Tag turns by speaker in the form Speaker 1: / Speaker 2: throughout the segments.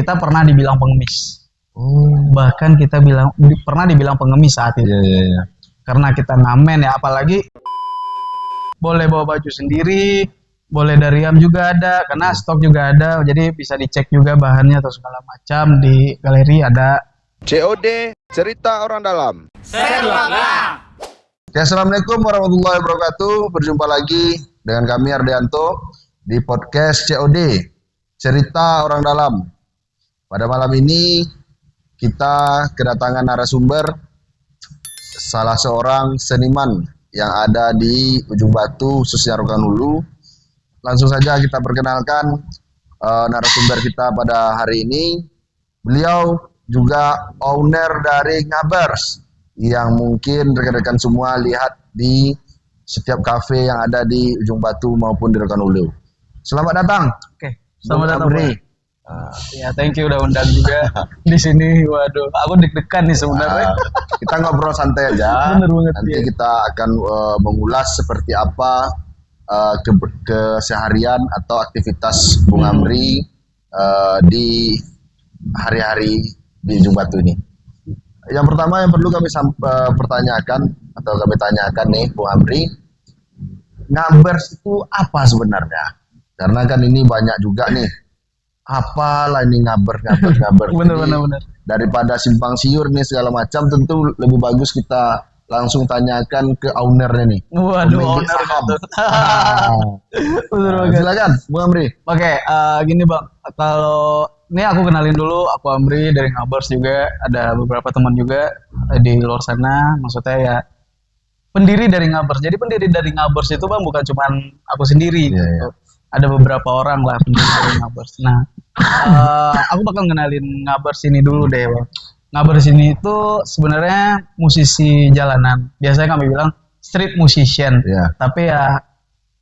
Speaker 1: kita pernah dibilang pengemis.
Speaker 2: Oh.
Speaker 1: Bahkan kita pernah dibilang pengemis saat itu.
Speaker 2: Iya.
Speaker 1: Karena kita ngamen ya, apalagi boleh bawa baju sendiri, boleh dari Am juga ada, karena stok juga ada, jadi bisa dicek juga bahannya atau segala macam di galeri ada.
Speaker 3: COD Cerita Orang Dalam.
Speaker 2: Oke, assalamualaikum warahmatullahi wabarakatuh. Berjumpa lagi dengan kami Ardianto di podcast COD Cerita Orang Dalam. Pada malam ini kita kedatangan narasumber salah seorang seniman yang ada di Ujung Batu, khususnya Rokanhulu. Langsung saja kita perkenalkan narasumber kita pada hari ini. Beliau juga owner dari Ngabers yang mungkin rekan-rekan semua lihat di setiap kafe yang ada di Ujung Batu maupun di Rokanhulu. Selamat datang.
Speaker 1: Oke, selamat datang.
Speaker 2: Bri.
Speaker 1: Ya, thank you udah undang juga di sini. Waduh, aku deg-degan nih sebenarnya.
Speaker 2: Kita ngobrol santai aja.
Speaker 1: Bener banget.
Speaker 2: Nanti kita akan mengulas seperti apa keseharian atau aktivitas Bung Amri di hari-hari di Ujung Batu ini. Yang pertama yang perlu kami pertanyakan atau kami tanyakan nih Bung Amri, Ngabers itu apa sebenarnya? Karena kan ini banyak juga nih. Apalah ini Ngabers.
Speaker 1: Bener.
Speaker 2: Daripada simpang siur nih segala macam, tentu lebih bagus kita langsung tanyakan ke ownernya nih.
Speaker 1: Waduh,
Speaker 2: pemilik
Speaker 1: owner
Speaker 2: saham.
Speaker 1: gitu. Bener banget.
Speaker 2: Silakan, Bung Amri.
Speaker 1: Oke, gini Bang, kalau ini aku kenalin dulu, aku Amri dari Ngabers juga, ada beberapa teman juga di luar sana, maksudnya ya pendiri dari Ngabers. Jadi pendiri dari Ngabers itu Bang bukan cuma aku sendiri,
Speaker 2: Iya,
Speaker 1: gitu. Ada beberapa orang lah pendiri dari Ngabers. Nah, aku bakal kenalin Ngabers ini dulu deh Bang. Ngabers ini itu sebenarnya musisi jalanan. Biasanya kami bilang street musician, tapi ya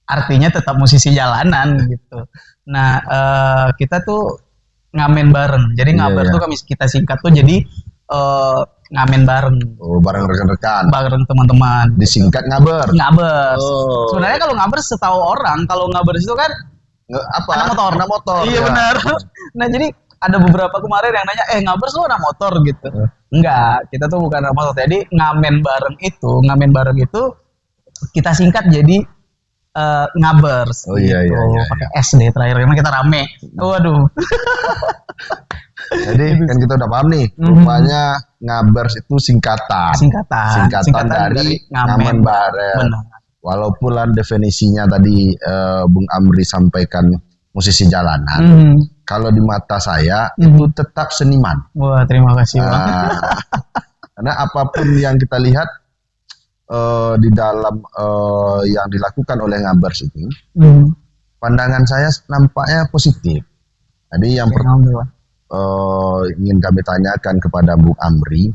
Speaker 1: artinya tetap musisi jalanan gitu. Nah, kita tuh ngamen bareng. Jadi Ngabers tuh kita singkat tuh jadi ngamen bareng.
Speaker 2: Oh, bareng rekan-rekan.
Speaker 1: Bareng teman-teman.
Speaker 2: Disingkat Ngabers.
Speaker 1: Ngabers.
Speaker 2: Oh.
Speaker 1: Sebenarnya kalau Ngabers setahu orang, kalau Ngabers itu kan
Speaker 2: Anak motor.
Speaker 1: Iya benar. Nah, jadi ada beberapa kemarin yang nanya, Ngabers lu anak motor gitu. Enggak, kita tuh bukan anak motor. Jadi ngamen bareng itu kita singkat jadi Ngabers.
Speaker 2: Oh iya.
Speaker 1: Pakai S deh terakhir karena kita rame. Waduh.
Speaker 2: Jadi kan kita udah paham nih, rupanya Ngabers itu singkatan dari ngamen bareng.
Speaker 1: Benar.
Speaker 2: Walaupun lah definisinya tadi Bung Amri sampaikan musisi jalanan, kalau di mata saya itu tetap seniman.
Speaker 1: Wah, terima kasih Bang.
Speaker 2: Karena apapun yang kita lihat di dalam yang dilakukan oleh Ngabers itu, pandangan saya nampaknya positif. Jadi yang ingin kami tanyakan kepada Bung Amri,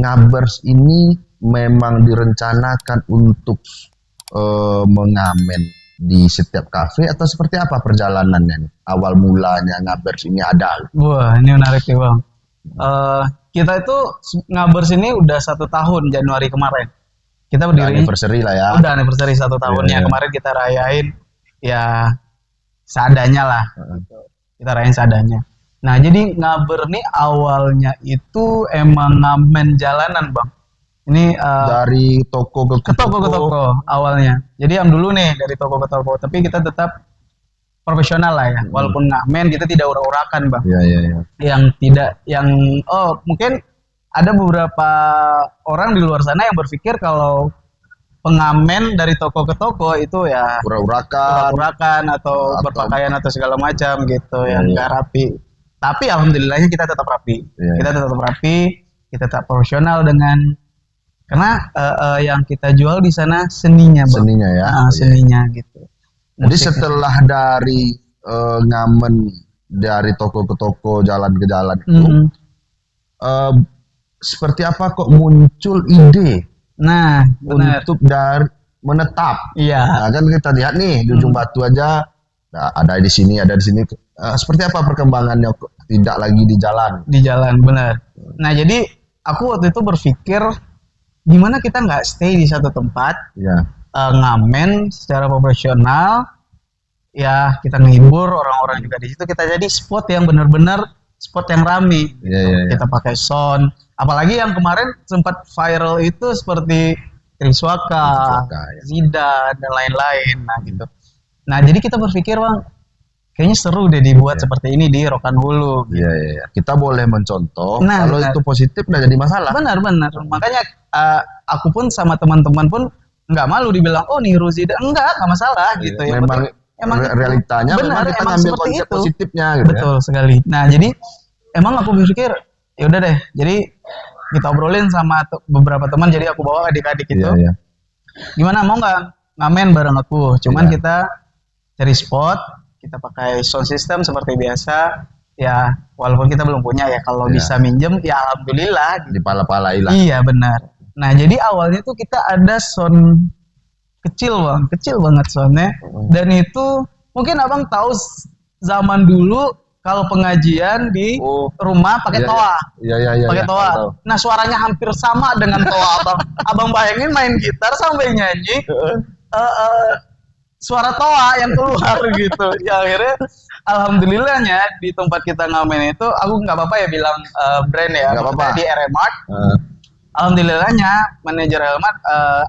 Speaker 2: Ngabers ini memang direncanakan untuk mengamen di setiap kafe atau seperti apa perjalanannya? Awal mulanya Ngabers ini ada.
Speaker 1: Wah, ini menarik nih Bang. Kita itu Ngabers ini udah 1 tahun Januari kemarin. Kita berdiri.
Speaker 2: Udah anniversary lah ya.
Speaker 1: Udah anniversary 1 tahunnya. Kemarin kita rayain ya seadanya lah. Kita rayain seadanya. Nah, jadi Ngabers nih awalnya itu emang ngamen jalanan Bang. Ini
Speaker 2: dari toko ke
Speaker 1: toko awalnya. Jadi yang dulu nih dari toko ke toko, tapi kita tetap profesional lah ya. Walaupun ngamen kita tidak urak-urakan Bang.
Speaker 2: Iya.
Speaker 1: Yang mungkin ada beberapa orang di luar sana yang berpikir kalau pengamen dari toko ke toko itu ya urak-urakan atau berpakaian atau segala macam gitu yang nggak rapi. Tapi alhamdulillahnya kita tetap rapi. Kita tetap rapi, kita tetap profesional karena yang kita jual di sana seninya Bang.
Speaker 2: Seninya ya.
Speaker 1: Seninya gitu.
Speaker 2: Jadi setelah dari ngamen dari toko ke toko, jalan ke jalan itu, seperti apa kok muncul ide?
Speaker 1: Nah, benar.
Speaker 2: Untuk dari menetap.
Speaker 1: Iya.
Speaker 2: Nah, kan kita lihat nih di Ujung Batu aja, ada di sini, ada di sini. Seperti apa perkembangannya kok tidak lagi di jalan?
Speaker 1: Di jalan, benar. Nah, jadi aku waktu itu berpikir gimana kita nggak stay di satu tempat, ngamen secara profesional, ya kita ngehibur orang-orang juga di situ, kita jadi spot yang benar-benar spot yang rame gitu.
Speaker 2: Iya.
Speaker 1: Kita pakai sound, apalagi yang kemarin sempat viral itu seperti Triswaka,
Speaker 2: Ya.
Speaker 1: Zidane dan lain-lain. Nah gitu. Nah jadi kita berpikir bang, kayaknya seru deh dibuat seperti ini di Rokan Hulu.
Speaker 2: Iya. Kita boleh mencontoh.
Speaker 1: Nah,
Speaker 2: kalau
Speaker 1: benar.
Speaker 2: itu positif nggak jadi masalah.
Speaker 1: Benar. Makanya aku pun sama teman-teman pun nggak malu dibilang oh niru Zidane, nggak masalah gitu. Yang
Speaker 2: Memang
Speaker 1: penting- emang
Speaker 2: realitanya
Speaker 1: benar,
Speaker 2: memang kita
Speaker 1: emang
Speaker 2: ngambil
Speaker 1: seperti
Speaker 2: konsep
Speaker 1: itu.
Speaker 2: positifnya gitu.
Speaker 1: Betul sekali. Nah jadi emang aku berpikir ya udah deh. Jadi kita obrolin sama beberapa teman. Jadi aku bawa adik-adik itu.
Speaker 2: Iya.
Speaker 1: Gimana mau nggak ngamen bareng aku? Cuman
Speaker 2: Iya.
Speaker 1: kita cari spot, kita pakai sound system seperti biasa. Ya walaupun kita belum punya ya. Kalau
Speaker 2: Iya.
Speaker 1: bisa minjem ya alhamdulillah.
Speaker 2: Dipala-palai lah.
Speaker 1: Iya benar. Nah jadi awalnya tuh kita ada sound kecil bang, kecil banget soundnya. Dan itu mungkin abang tahu zaman dulu kalau pengajian di
Speaker 2: Oh.
Speaker 1: rumah pakai
Speaker 2: Iya,
Speaker 1: toa,
Speaker 2: Iya.
Speaker 1: pakai toa.
Speaker 2: Tahu.
Speaker 1: Nah suaranya hampir sama dengan toa abang. Abang bayangin main gitar sampai nyanyi, suara toa yang keluar gitu. Ya akhirnya alhamdulillahnya di tempat kita ngamen itu aku nggak apa-apa ya bilang brand ya,
Speaker 2: Nggak
Speaker 1: maksudnya
Speaker 2: apa-apa.
Speaker 1: di RM Mart.
Speaker 2: Eh,
Speaker 1: Alhamdulillahnya manajer Helmat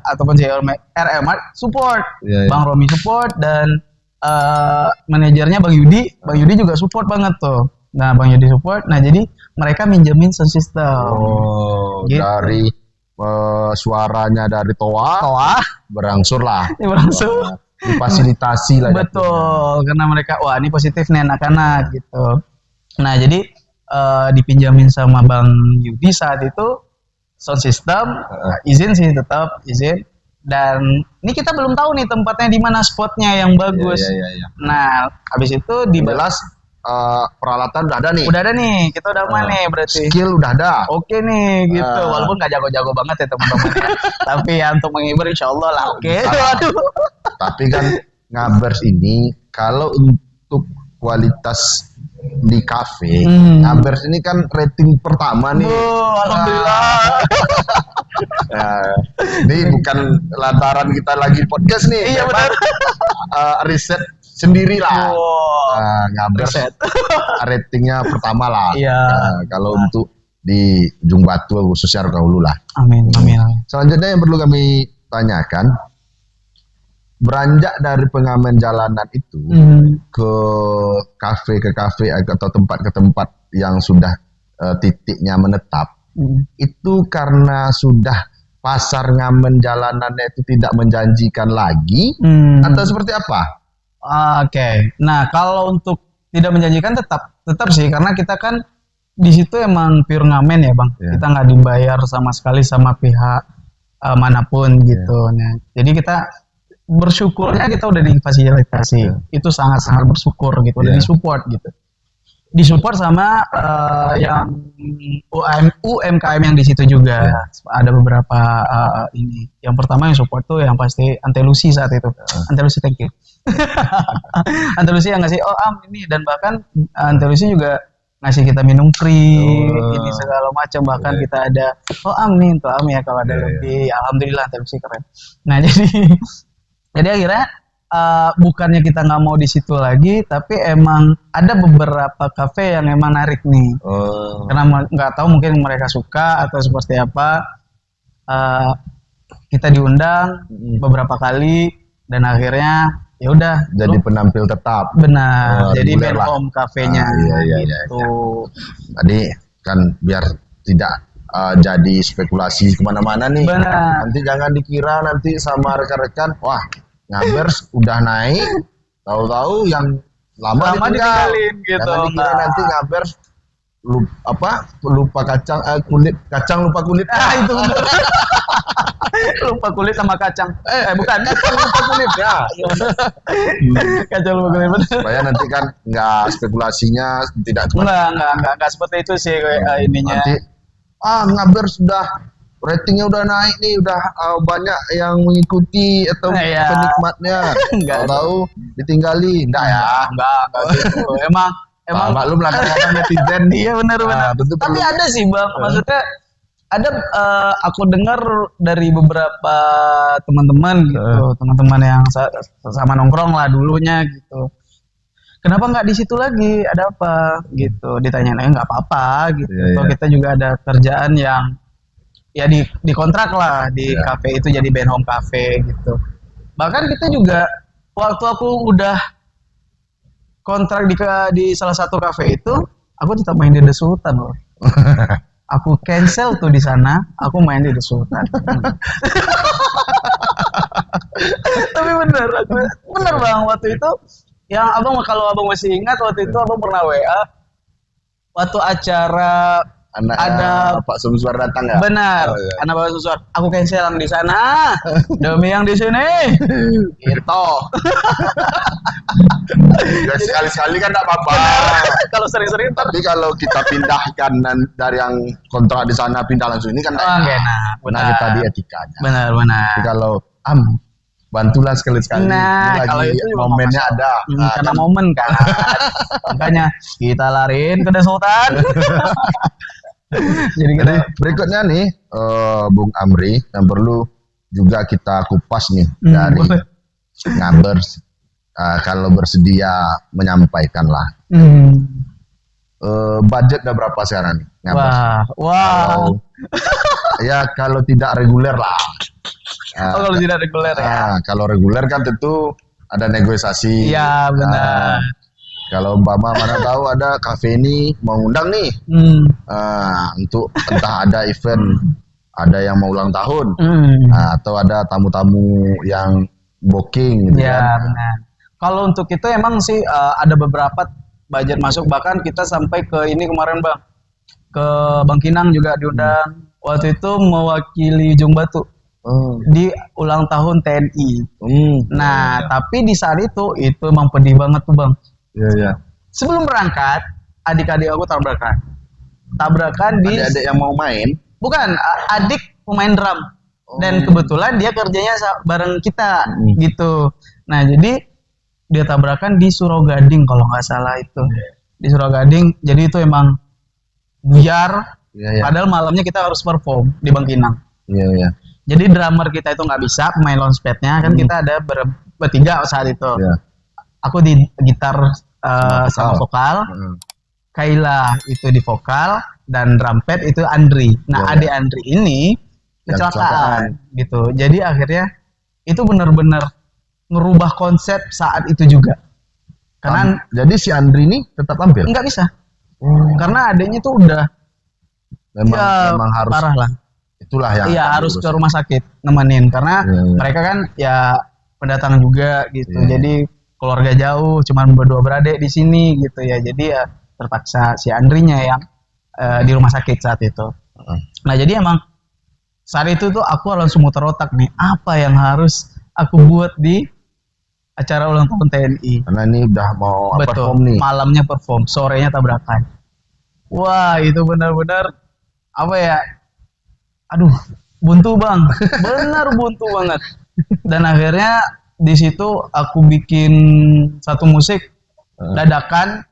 Speaker 1: ataupun CEO Helmat support,
Speaker 2: Iya.
Speaker 1: Bang Romi support dan manajernya Bang Yudi juga support banget tuh. Nah Bang Yudi support, nah jadi mereka minjemin sound system.
Speaker 2: Oh,
Speaker 1: Gitu.
Speaker 2: dari suaranya dari toa
Speaker 1: Toa,
Speaker 2: berangsur lah.
Speaker 1: ini berangsur.
Speaker 2: Difasilitasi lah.
Speaker 1: Betul, karena mereka wah ini positif nih anak-anak gitu. Nah jadi dipinjamin sama Bang Yudi saat itu sound system, izin sih tetap izin. Dan ini kita belum tahu nih tempatnya di mana spotnya yang bagus.
Speaker 2: Iya.
Speaker 1: Nah habis itu
Speaker 2: Jelas peralatan udah ada nih.
Speaker 1: udah ada nih, kita udah aman nih berarti.
Speaker 2: Skill udah ada.
Speaker 1: Oke nih gitu, walaupun gak jago-jago banget ya teman-teman ya. Tapi ya untuk menghibur insya Allah lah oke. Waduh.
Speaker 2: Tapi kan Ngabers ini kalau untuk kualitas di kafe, Ngabers ini kan rating pertama nih.
Speaker 1: Alhamdulillah.
Speaker 2: Nah, ini bukan lantaran kita lagi podcast nih.
Speaker 1: Iya,
Speaker 2: memang, riset sendiri lah.
Speaker 1: Wow.
Speaker 2: Ngabers
Speaker 1: Riset.
Speaker 2: ratingnya pertama lah.
Speaker 1: Iya.
Speaker 2: Kalau untuk di Ujung Batu khususnya Rokan lah.
Speaker 1: Amin.
Speaker 2: Selanjutnya yang perlu kami tanyakan, beranjak dari pengamen jalanan itu ke kafe atau tempat ke tempat yang sudah titiknya menetap, itu karena sudah pasar ngamen jalanannya itu tidak menjanjikan lagi atau seperti apa?
Speaker 1: Oke. Nah, kalau untuk tidak menjanjikan tetap sih karena kita kan di situ emang pure ngamen ya, Bang.
Speaker 2: Iya.
Speaker 1: Kita nggak dibayar sama sekali sama pihak manapun gitu. Nah, jadi kita bersyukurnya kita udah difasilitasi. Itu sangat-sangat bersyukur gitu, udah
Speaker 2: Iya.
Speaker 1: disupport gitu. Disupport sama yang UMKM yang di situ juga. Ada beberapa ini. Yang pertama yang support tuh yang pasti Antelusi saat itu. Antelusi thank you. Antelusi yang ngasih ini dan bahkan Antelusi juga ngasih kita minum free ini segala macam, bahkan kita ada nih untuk ya kalau ada lebih alhamdulillah Antelusi keren. Nah jadi akhirnya bukannya kita nggak mau di situ lagi, tapi emang ada beberapa kafe yang emang narik nih. Karena nggak tahu mungkin mereka suka atau seperti apa. Kita diundang beberapa kali dan akhirnya ya udah
Speaker 2: Jadi penampil tetap.
Speaker 1: benar. Jadi
Speaker 2: reguler
Speaker 1: main
Speaker 2: lah.
Speaker 1: home kafenya
Speaker 2: Iya.
Speaker 1: gitu.
Speaker 2: Tadi kan biar tidak jadi spekulasi kemana-mana nih.
Speaker 1: Benar.
Speaker 2: Nanti jangan dikira nanti sama rekan-rekan, wah Ngabers udah naik, tahu-tahu yang lama
Speaker 1: ditinggalin gitu.
Speaker 2: Jangan dikira
Speaker 1: Nah.
Speaker 2: nanti Ngabers lupa kacang lupa kulit.
Speaker 1: Itu benar. Lupa kulit sama kacang. Bukan.
Speaker 2: Kacang lupa kulit ya.
Speaker 1: Kacang lupa kulit benar.
Speaker 2: Supaya nanti kan nggak spekulasinya tidak cuma
Speaker 1: Enggak seperti itu sih ininya.
Speaker 2: nanti Ngabers sudah ratingnya udah naik nih, udah banyak yang mengikuti atau
Speaker 1: Iya.
Speaker 2: penikmatnya.
Speaker 1: Enggak.
Speaker 2: Tahu ditinggali, enggak ya?
Speaker 1: Enggak gitu. Emang
Speaker 2: Maklum lah kadang-kadang netizen.
Speaker 1: iya benar.
Speaker 2: Tentu
Speaker 1: Tapi
Speaker 2: perlu.
Speaker 1: ada sih Bang, maksudnya ada aku dengar dari beberapa teman-teman gitu, teman-teman yang sama nongkrong lah dulunya gitu. Kenapa nggak di situ lagi? Ada apa? Gitu. Ditanyain, nggak apa-apa gitu.
Speaker 2: Iya, iya.
Speaker 1: Kita juga ada kerjaan yang ya di kontrak lah di
Speaker 2: Iya.
Speaker 1: kafe itu jadi band home cafe gitu. Bahkan kita juga waktu aku udah kontrak di salah satu kafe itu, aku tetap main di The Sultan loh. Aku cancel tuh di sana, aku main di The Sultan. Tapi bener bang waktu itu yang abang kalau abang masih ingat waktu itu abang pernah WA waktu acara ada
Speaker 2: Pak Sumswar datang ya?
Speaker 1: benar
Speaker 2: Oh, iya.
Speaker 1: anak bapak susuan aku cancel yang di sana demi yang di sini gitu.
Speaker 2: Ya sekali-sekali kan enggak apa-apa.
Speaker 1: Kalau sering-sering ntar
Speaker 2: Tapi kalau kita pindahkan dari yang kontrak di sana pindah langsung ini kan
Speaker 1: nggak enak.
Speaker 2: Nah, kita di etikanya.
Speaker 1: Benar.
Speaker 2: Tapi kalau bantulah sekali-sekali.
Speaker 1: Nah,
Speaker 2: Ini
Speaker 1: kalau
Speaker 2: lagi
Speaker 1: itu juga nggak
Speaker 2: momennya
Speaker 1: masalah.
Speaker 2: ada. Nah,
Speaker 1: Karena
Speaker 2: kan
Speaker 1: momen kan. Makanya kita lariin ke The Sultan. Jadi kita
Speaker 2: Jadi berikutnya nih Bung Amri yang perlu juga kita kupas nih dari
Speaker 1: boleh.
Speaker 2: Ngabers kalau bersedia menyampaikan lah. Budget udah berapa sekarang nih Ngabers?
Speaker 1: Wah.
Speaker 2: Kalau- ya kalau tidak reguler lah.
Speaker 1: Oh, kalau tidak reguler ya.
Speaker 2: Kalau reguler kan tentu ada negosiasi.
Speaker 1: Iya, benar.
Speaker 2: Kalau umpama mana tahu ada kafe ini mau undang nih untuk entah ada event, ada yang mau ulang tahun, atau ada tamu-tamu yang booking gitu
Speaker 1: Ya,
Speaker 2: kan.
Speaker 1: benar. Kalau untuk itu emang sih ada beberapa budget masuk, bahkan kita sampai ke ini kemarin bang, ke Bang Kinang juga diundang. Waktu itu mewakili Ujung Batu di ulang tahun TNI. Nah, tapi di saat itu emang pedih banget tuh bang.
Speaker 2: Iya.
Speaker 1: Sebelum berangkat, adik-adik aku tabrakan di
Speaker 2: Adik-adik yang mau main,
Speaker 1: bukan adik pemain drum dan kebetulan dia kerjanya bareng kita gitu. Nah jadi dia tabrakan di Surogading kalau nggak salah itu di Surogading. Jadi itu emang buyar.
Speaker 2: Iya.
Speaker 1: Padahal malamnya kita harus perform di Bangkinang.
Speaker 2: Iya.
Speaker 1: Jadi drummer kita itu nggak bisa pemain launchpadnya kan kita ada bertiga saat itu.
Speaker 2: Iya.
Speaker 1: Aku di gitar sama vokal. Kaila itu di vokal dan drumpad itu Andri. Nah, adik Andri ini kecelakaan gitu. Jadi akhirnya itu benar-benar merubah konsep saat itu juga. Karena
Speaker 2: Jadi si Andri ini tetap tampil.
Speaker 1: nggak bisa. Karena adiknya tuh udah
Speaker 2: Memang harus
Speaker 1: parah lah.
Speaker 2: itulah yang
Speaker 1: Iya, harus ke rumah sakit nemenin karena mereka kan ya pendatang juga gitu. Jadi keluarga jauh, cuman berdua beradik di sini gitu ya. Jadi ya terpaksa si Andrinya yang di rumah sakit saat itu. Nah jadi emang saat itu tuh aku langsung muter otak nih, apa yang harus aku buat di acara ulang tahun TNI.
Speaker 2: Karena ini udah mau perform nih.
Speaker 1: Malamnya perform, sorenya tabrakan. Wah itu benar-benar apa ya? Aduh, buntu bang, benar buntu banget. Dan akhirnya di situ aku bikin satu musik dadakan.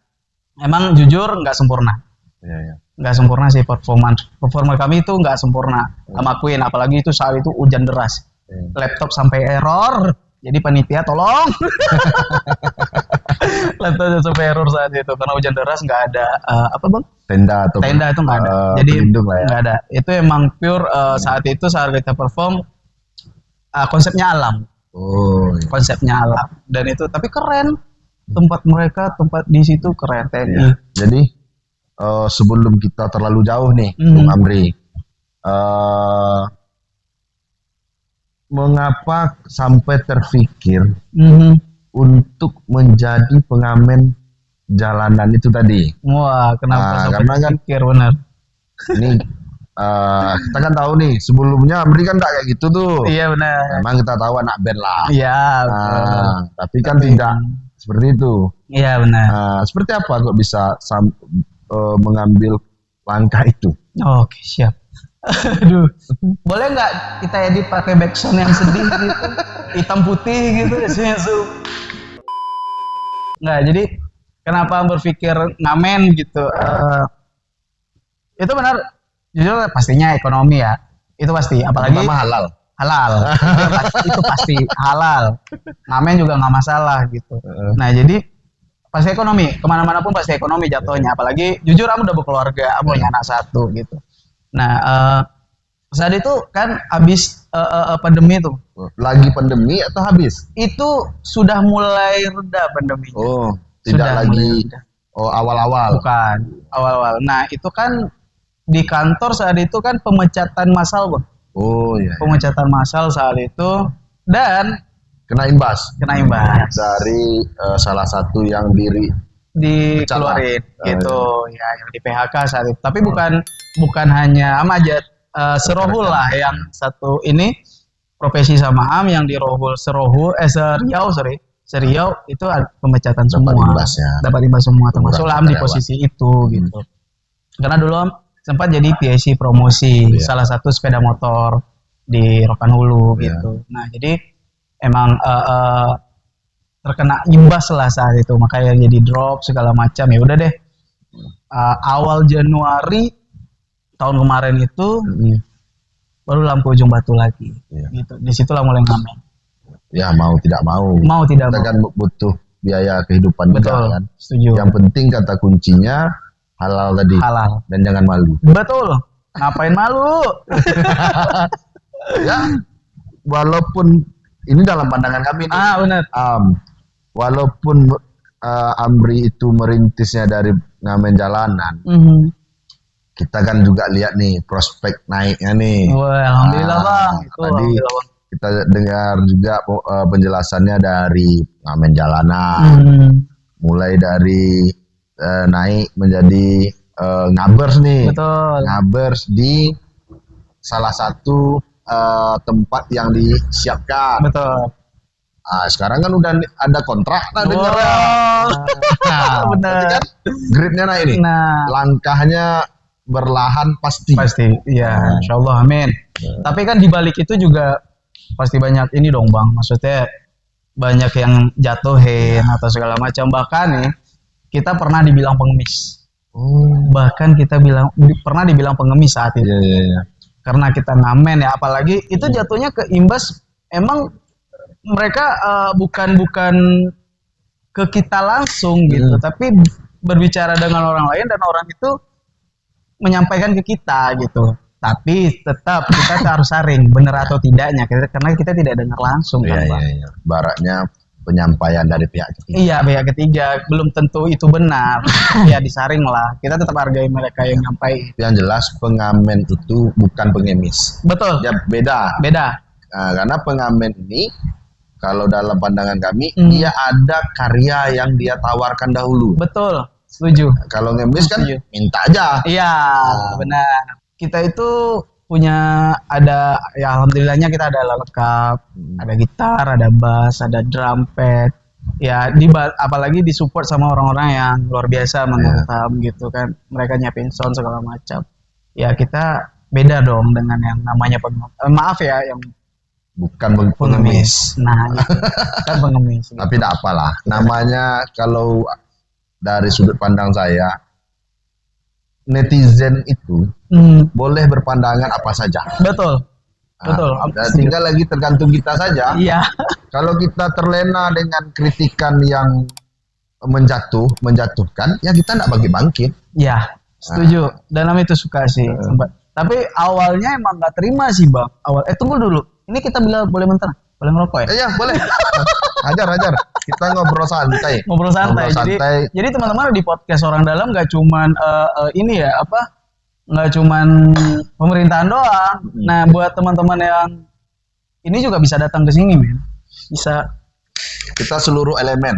Speaker 1: Emang jujur nggak sempurna.
Speaker 2: Iya.
Speaker 1: Nggak sempurna sih performa kami itu nggak sempurna. Sama Queen, apalagi itu saat itu hujan deras. Laptop sampai error. Jadi panitia tolong. Laptop sampai error saat itu karena hujan deras nggak ada apa bang? Tenda itu nggak ada. Jadi nggak ada. Itu emang pure saat itu saat kita perform konsepnya alam. Konsepnya alam dan itu tapi keren. Tempat di situ keren TNI.
Speaker 2: Jadi sebelum kita terlalu jauh nih, Bung Amri, mengapa sampai terfikir untuk menjadi pengamen jalanan itu tadi?
Speaker 1: Wah, kenapa sampai
Speaker 2: karena
Speaker 1: terfikir benar?
Speaker 2: Ini kita kan tahu nih sebelumnya Amri kan enggak kayak gitu tuh.
Speaker 1: Iya benar.
Speaker 2: Memang kita tahu anak band lah.
Speaker 1: Iya.
Speaker 2: Tapi kan tidak seperti itu.
Speaker 1: Iya benar.
Speaker 2: Seperti apa kok bisa mengambil langkah itu?
Speaker 1: Oke siap. Aduh, boleh nggak kita edit pakai backsound yang sedih gitu, hitam putih gitu, nggak. Jadi kenapa berpikir ngamen gitu? Itu benar. Jujur pastinya ekonomi ya. Itu pasti. Apalagi
Speaker 2: Pertama halal.
Speaker 1: halal. Itu pasti halal. Ngamen juga nggak masalah gitu. Nah jadi pasti ekonomi. Kemana-mana pun pasti ekonomi jatuhnya. Apalagi jujur aku udah berkeluarga, aku punya anak satu gitu. Nah saat itu kan habis pandemi tuh.
Speaker 2: Lagi pandemi atau habis?
Speaker 1: Itu sudah mulai reda pandeminya.
Speaker 2: Oh,
Speaker 1: Sudah
Speaker 2: tidak lagi.
Speaker 1: mulai reda.
Speaker 2: Oh, awal-awal.
Speaker 1: Bukan awal-awal. Nah itu kan di kantor saat itu kan pemecatan massal, Bang.
Speaker 2: Oh iya.
Speaker 1: Pemecatan massal saat itu dan
Speaker 2: Kena imbas
Speaker 1: kena imbas
Speaker 2: dari salah satu yang
Speaker 1: dikeluarin gitu ya yang di PHK saat itu. Tapi bukan hanya Amajad Serohul lah yang satu ini profesi sama Am yang di Rohul Seriau itu pemecatan semua. Dapat imbas semua termasuk Am di posisi itu gitu. Karena dulu Am sempat jadi PIC promosi salah satu sepeda motor di Rokan Hulu gitu. Nah, jadi emang terkena imbas lah saat itu, makanya jadi drop segala macam. Ya udah deh. Awal Januari tahun kemarin itu baru lampu ujung batu lagi. Gitu. Disitulah mulai ngamen.
Speaker 2: Ya mau tidak mau.
Speaker 1: Mau tidak
Speaker 2: kita
Speaker 1: mau.
Speaker 2: kan butuh biaya kehidupan
Speaker 1: Betul,
Speaker 2: juga kan.
Speaker 1: Setuju.
Speaker 2: Yang penting kata kuncinya halal tadi.
Speaker 1: Halal.
Speaker 2: Dan jangan malu.
Speaker 1: Betul. Ngapain malu?
Speaker 2: Ya, walaupun ini dalam pandangan kami nih.
Speaker 1: Benar.
Speaker 2: Walaupun Amri itu merintisnya dari ngamen jalanan, kita kan juga lihat nih prospek naiknya nih.
Speaker 1: Wah, alhamdulillah Bang. Itu
Speaker 2: Tadi
Speaker 1: alhamdulillah, Bang.
Speaker 2: kita dengar juga penjelasannya dari ngamen jalanan, mulai dari naik menjadi ngabers nih.
Speaker 1: Betul.
Speaker 2: Ngabers di salah satu tempat yang disiapkan.
Speaker 1: Betul.
Speaker 2: Sekarang kan udah ada kontrak lah dengar.
Speaker 1: Benar.
Speaker 2: Kan grade-nya naik nih.
Speaker 1: Nah,
Speaker 2: Langkahnya berlahan pasti.
Speaker 1: Iya, insyaallah amin. Tapi kan di balik itu juga pasti banyak ini dong Bang. Maksudnya banyak yang jatuhin atau segala macam. Bahkan nih kita pernah dibilang pengemis. Bahkan kita pernah dibilang pengemis saat itu.
Speaker 2: Iya.
Speaker 1: Karena kita ngamen ya, apalagi itu jatuhnya ke imbas emang mereka bukan ke kita langsung gitu, tapi berbicara dengan orang lain dan orang itu menyampaikan ke kita gitu. Tapi tetap kita harus saring benar atau tidaknya karena kita tidak dengar langsung kan Bang.
Speaker 2: Iya. Baratnya penyampaian dari pihak ketiga.
Speaker 1: Iya, pihak ketiga belum tentu itu benar. Ya disaring lah. Kita tetap hargai mereka yang nyampai.
Speaker 2: Yang jelas pengamen itu bukan pengemis.
Speaker 1: Betul.
Speaker 2: Ya beda. Karena pengamen ini kalau dalam pandangan kami dia ada karya yang dia tawarkan dahulu.
Speaker 1: Betul. Setuju.
Speaker 2: Kalau ngemis kan minta aja.
Speaker 1: Iya, benar. Kita itu punya alhamdulillahnya kita ada alat lengkap, ada gitar, ada bass, ada drum pad. Ya, apalagi disupport sama orang-orang yang luar biasa menurut gitu kan. Mereka nyiapin sound segala macam. Ya, kita beda dong dengan yang namanya maaf ya yang
Speaker 2: bukan pengemis.
Speaker 1: Nah, itu kan pengemis.
Speaker 2: Tapi tidak apalah. Namanya kalau dari sudut pandang saya netizen itu boleh berpandangan apa saja.
Speaker 1: Betul.
Speaker 2: Dan tinggal lagi tergantung kita saja.
Speaker 1: Iya.
Speaker 2: Kalau kita terlena dengan kritikan yang menjatuhkan, ya kita tidak bangkit.
Speaker 1: Iya, setuju. Dalam itu suka sih. Tapi awalnya emang nggak terima sih Bang. Tunggu dulu. Ini kita boleh mentar, boleh ngerokok ya?
Speaker 2: Iya boleh. Ajar. Kita ngobrol santai.
Speaker 1: Ngobrol santai. Jadi teman-teman di podcast Orang Dalam nggak cuman nggak cuman pemerintahan doang. Nah, buat teman-teman yang ini juga bisa datang ke sini, men. Bisa.
Speaker 2: Kita seluruh elemen.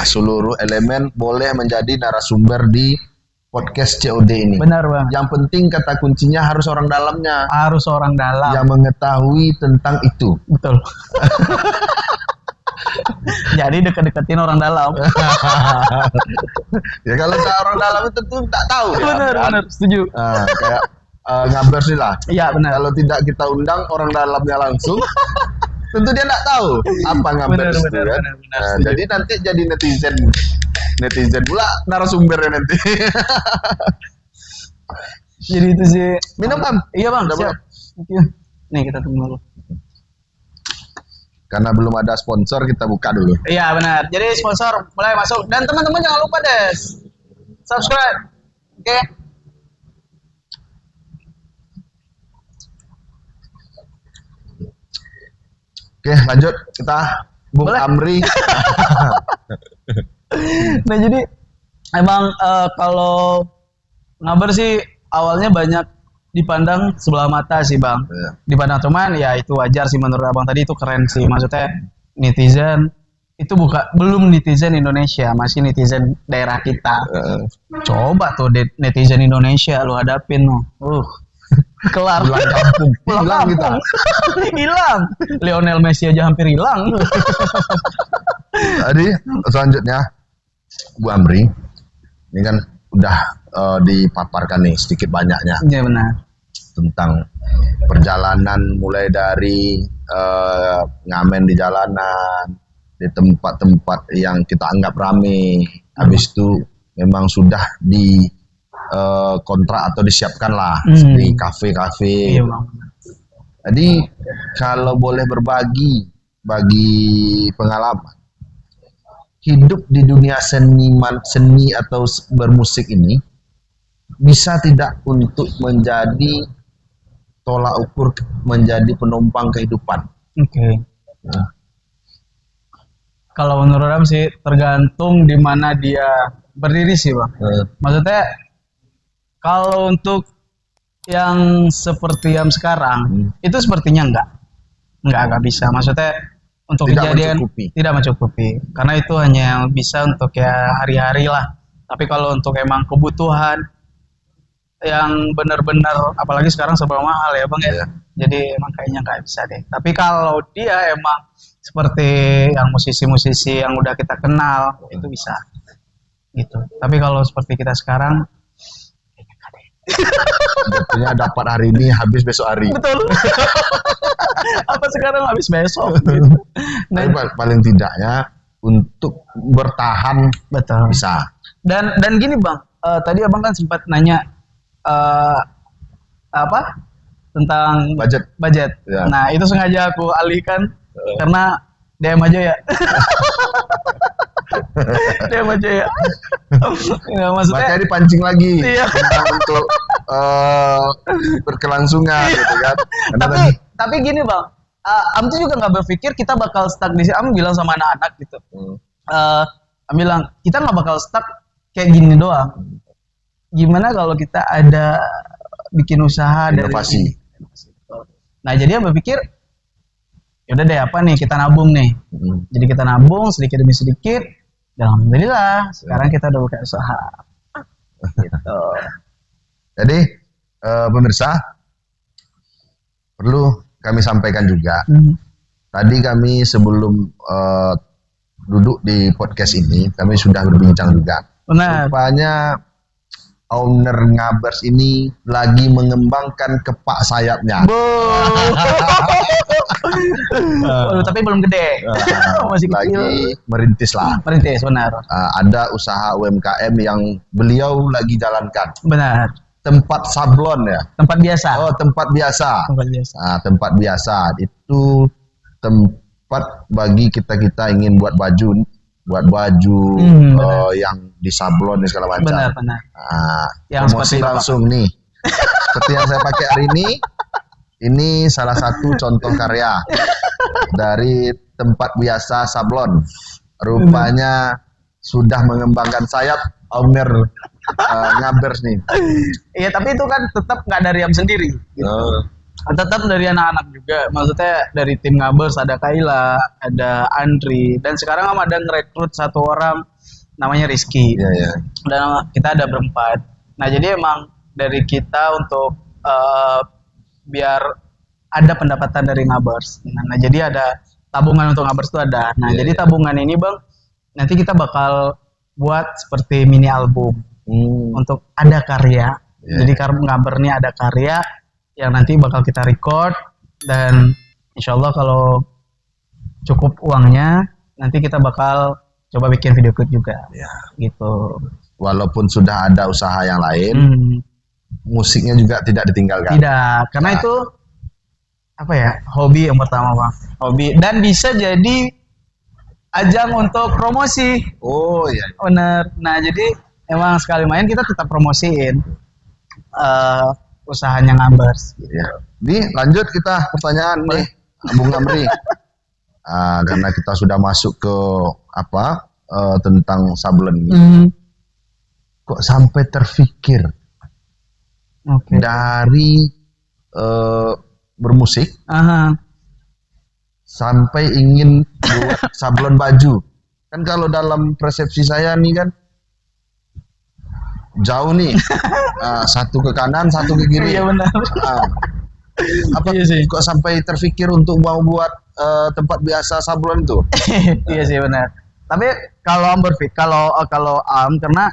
Speaker 2: Seluruh elemen boleh menjadi narasumber di podcast COD ini.
Speaker 1: Benar Bang.
Speaker 2: Yang penting kata kuncinya harus orang dalamnya.
Speaker 1: Harus orang dalam.
Speaker 2: Yang mengetahui tentang itu.
Speaker 1: Betul. Jadi deket-deketin orang dalam.
Speaker 2: Ya kalau orang dalam itu tentu tak tahu.
Speaker 1: Benar. Setuju.
Speaker 2: Kayak ngabers nih lah.
Speaker 1: Iya benar.
Speaker 2: Kalau tidak kita undang orang dalamnya langsung, tentu dia tidak tahu apa ngabers itu kan. Jadi nanti jadi netizen pula narasumbernya nanti.
Speaker 1: Jadi itu sih.
Speaker 2: Minum, Am?
Speaker 1: Iya bang.
Speaker 2: Udah
Speaker 1: Siap. Oke. Nih kita tunggu dulu.
Speaker 2: Karena belum ada sponsor, kita buka dulu.
Speaker 1: Iya benar. Jadi sponsor mulai masuk dan teman-teman jangan lupa deh subscribe. Oke.
Speaker 2: Oke, lanjut kita Bung
Speaker 1: Boleh.
Speaker 2: Amri.
Speaker 1: Nah jadi emang kalau ngabar sih awalnya banyak dipandang sebelah mata sih bang.
Speaker 2: Iya.
Speaker 1: Dipandang cuman ya itu wajar sih menurut abang tadi itu keren sih. Maksudnya netizen itu belum netizen Indonesia, masih netizen daerah kita. Coba tuh netizen Indonesia lu hadapin lu. Kelar.
Speaker 2: Pulang kampung.
Speaker 1: Pulang
Speaker 2: Hilang kita.
Speaker 1: kampung. Hilang. Lionel Messi aja hampir hilang.
Speaker 2: Jadi selanjutnya Bu Amri, ini kan udah dipaparkan nih sedikit banyaknya
Speaker 1: Iya benar.
Speaker 2: tentang perjalanan mulai dari ngamen di jalanan, di tempat-tempat yang kita anggap rame. Habis itu memang sudah di kontrak atau disiapkan lah di kafe-kafe.
Speaker 1: Iya bang.
Speaker 2: Jadi kalau boleh bagi pengalaman hidup di dunia seni atau bermusik ini bisa tidak untuk menjadi tolak ukur menjadi penumpang kehidupan.
Speaker 1: Oke. Kalau menurut Ram sih tergantung di mana dia berdiri sih bang. Maksudnya kalau untuk yang seperti yang sekarang itu sepertinya enggak bisa. Maksudnya untuk
Speaker 2: Tidak
Speaker 1: kejadian
Speaker 2: mencukupi.
Speaker 1: tidak mencukupi karena itu hanya bisa untuk ya hari-hari lah. Tapi kalau untuk emang kebutuhan yang benar-benar apalagi sekarang serba mahal ya bang ya.
Speaker 2: Iya.
Speaker 1: Jadi emang kayaknya nggak bisa deh. Tapi kalau dia emang seperti yang musisi-musisi yang udah kita kenal itu bisa gitu. Tapi kalau seperti kita sekarang kayaknya nggak deh.
Speaker 2: Jatuhnya dapat hari ini habis besok hari.
Speaker 1: Betul. Apa sekarang habis besok gitu.
Speaker 2: Tapi paling tidaknya untuk bertahan
Speaker 1: Betul.
Speaker 2: bisa.
Speaker 1: Dan gini bang, tadi abang kan sempat nanya apa tentang
Speaker 2: Budget. Ya.
Speaker 1: Nah itu sengaja aku alihkan karena DM aja ya. DM aja ya. Ya maksudnya.
Speaker 2: Makanya dipancing lagi
Speaker 1: Iya.
Speaker 2: tentang untuk berkelangsungan gitu kan. Karena
Speaker 1: Tapi gini bang, Am tuh juga nggak berpikir kita bakal stuck di sini. Am bilang sama anak-anak gitu. Am bilang kita nggak bakal stuck kayak gini doang. Gimana kalau kita ada bikin usaha
Speaker 2: Inovasi.
Speaker 1: dari Nah jadi Am berpikir yaudah deh apa nih kita nabung nih. Jadi kita nabung sedikit demi sedikit. Dan alhamdulillah sekarang kita udah buka usaha. Gitu.
Speaker 2: Jadi pemirsa perlu kami sampaikan juga. Tadi kami sebelum duduk di podcast ini kami sudah berbincang juga.
Speaker 1: Benar.
Speaker 2: Rupanya owner Ngabers ini lagi mengembangkan kepak sayapnya.
Speaker 1: Tapi belum gede. Masih kecil.
Speaker 2: Lagi merintis lah.
Speaker 1: Merintis benar.
Speaker 2: Ada usaha UMKM yang beliau lagi jalankan.
Speaker 1: Benar.
Speaker 2: Tempat sablon ya.
Speaker 1: Tempat biasa.
Speaker 2: Oh, tempat biasa.
Speaker 1: Tempat biasa.
Speaker 2: Nah, tempat biasa itu tempat bagi kita ingin buat baju yang disablon dan segala macam.
Speaker 1: Benar.
Speaker 2: Nah,
Speaker 1: Yang
Speaker 2: promosi
Speaker 1: seperti
Speaker 2: langsung nih. Seperti yang saya pakai hari ini salah satu contoh karya dari tempat biasa sablon. Rupanya sudah mengembangkan sayap owner Ngabers nih.
Speaker 1: Iya tapi itu kan tetap nggak dari Am sendiri. Gitu. Tetap dari anak-anak juga. Maksudnya dari tim Ngabers ada Kaila, ada Andri, dan sekarang Am ada ngerekrut satu orang namanya Rizky.
Speaker 2: Iya.
Speaker 1: Dan kita ada berempat. Nah jadi emang dari kita untuk biar ada pendapatan dari Ngabers. Nah jadi ada tabungan untuk Ngabers itu ada. Nah jadi tabungan ini bang nanti kita bakal buat seperti mini album untuk ada karya. Jadi Ngaber ini ada karya yang nanti bakal kita record dan insya Allah kalau cukup uangnya nanti kita bakal coba bikin video klip juga. Gitu.
Speaker 2: Walaupun sudah ada usaha yang lain, musiknya juga tidak ditinggalkan.
Speaker 1: Tidak, karena
Speaker 2: Nah.
Speaker 1: itu apa ya, hobi yang pertama bang, hobi, dan bisa jadi ajang untuk promosi.
Speaker 2: Oh iya.
Speaker 1: Bener. Nah jadi emang sekali main kita tetap promosiin usahanya Ngabers.
Speaker 2: Ya. Nih lanjut kita pertanyaan nih, Bung Amri. Karena kita sudah masuk ke tentang sablon ini. Kok sampai terfikir
Speaker 1: Oke.
Speaker 2: dari bermusik
Speaker 1: Aha.
Speaker 2: sampai ingin buat sablon baju? Kan kalau dalam persepsi saya nih kan jauh nih, satu ke kanan, satu ke kiri.
Speaker 1: Iya benar.
Speaker 2: Apa
Speaker 1: Iya sih.
Speaker 2: kok sampai terfikir untuk mau buat tempat biasa sablon itu?
Speaker 1: Iya sih benar. Tapi kalau kalau karena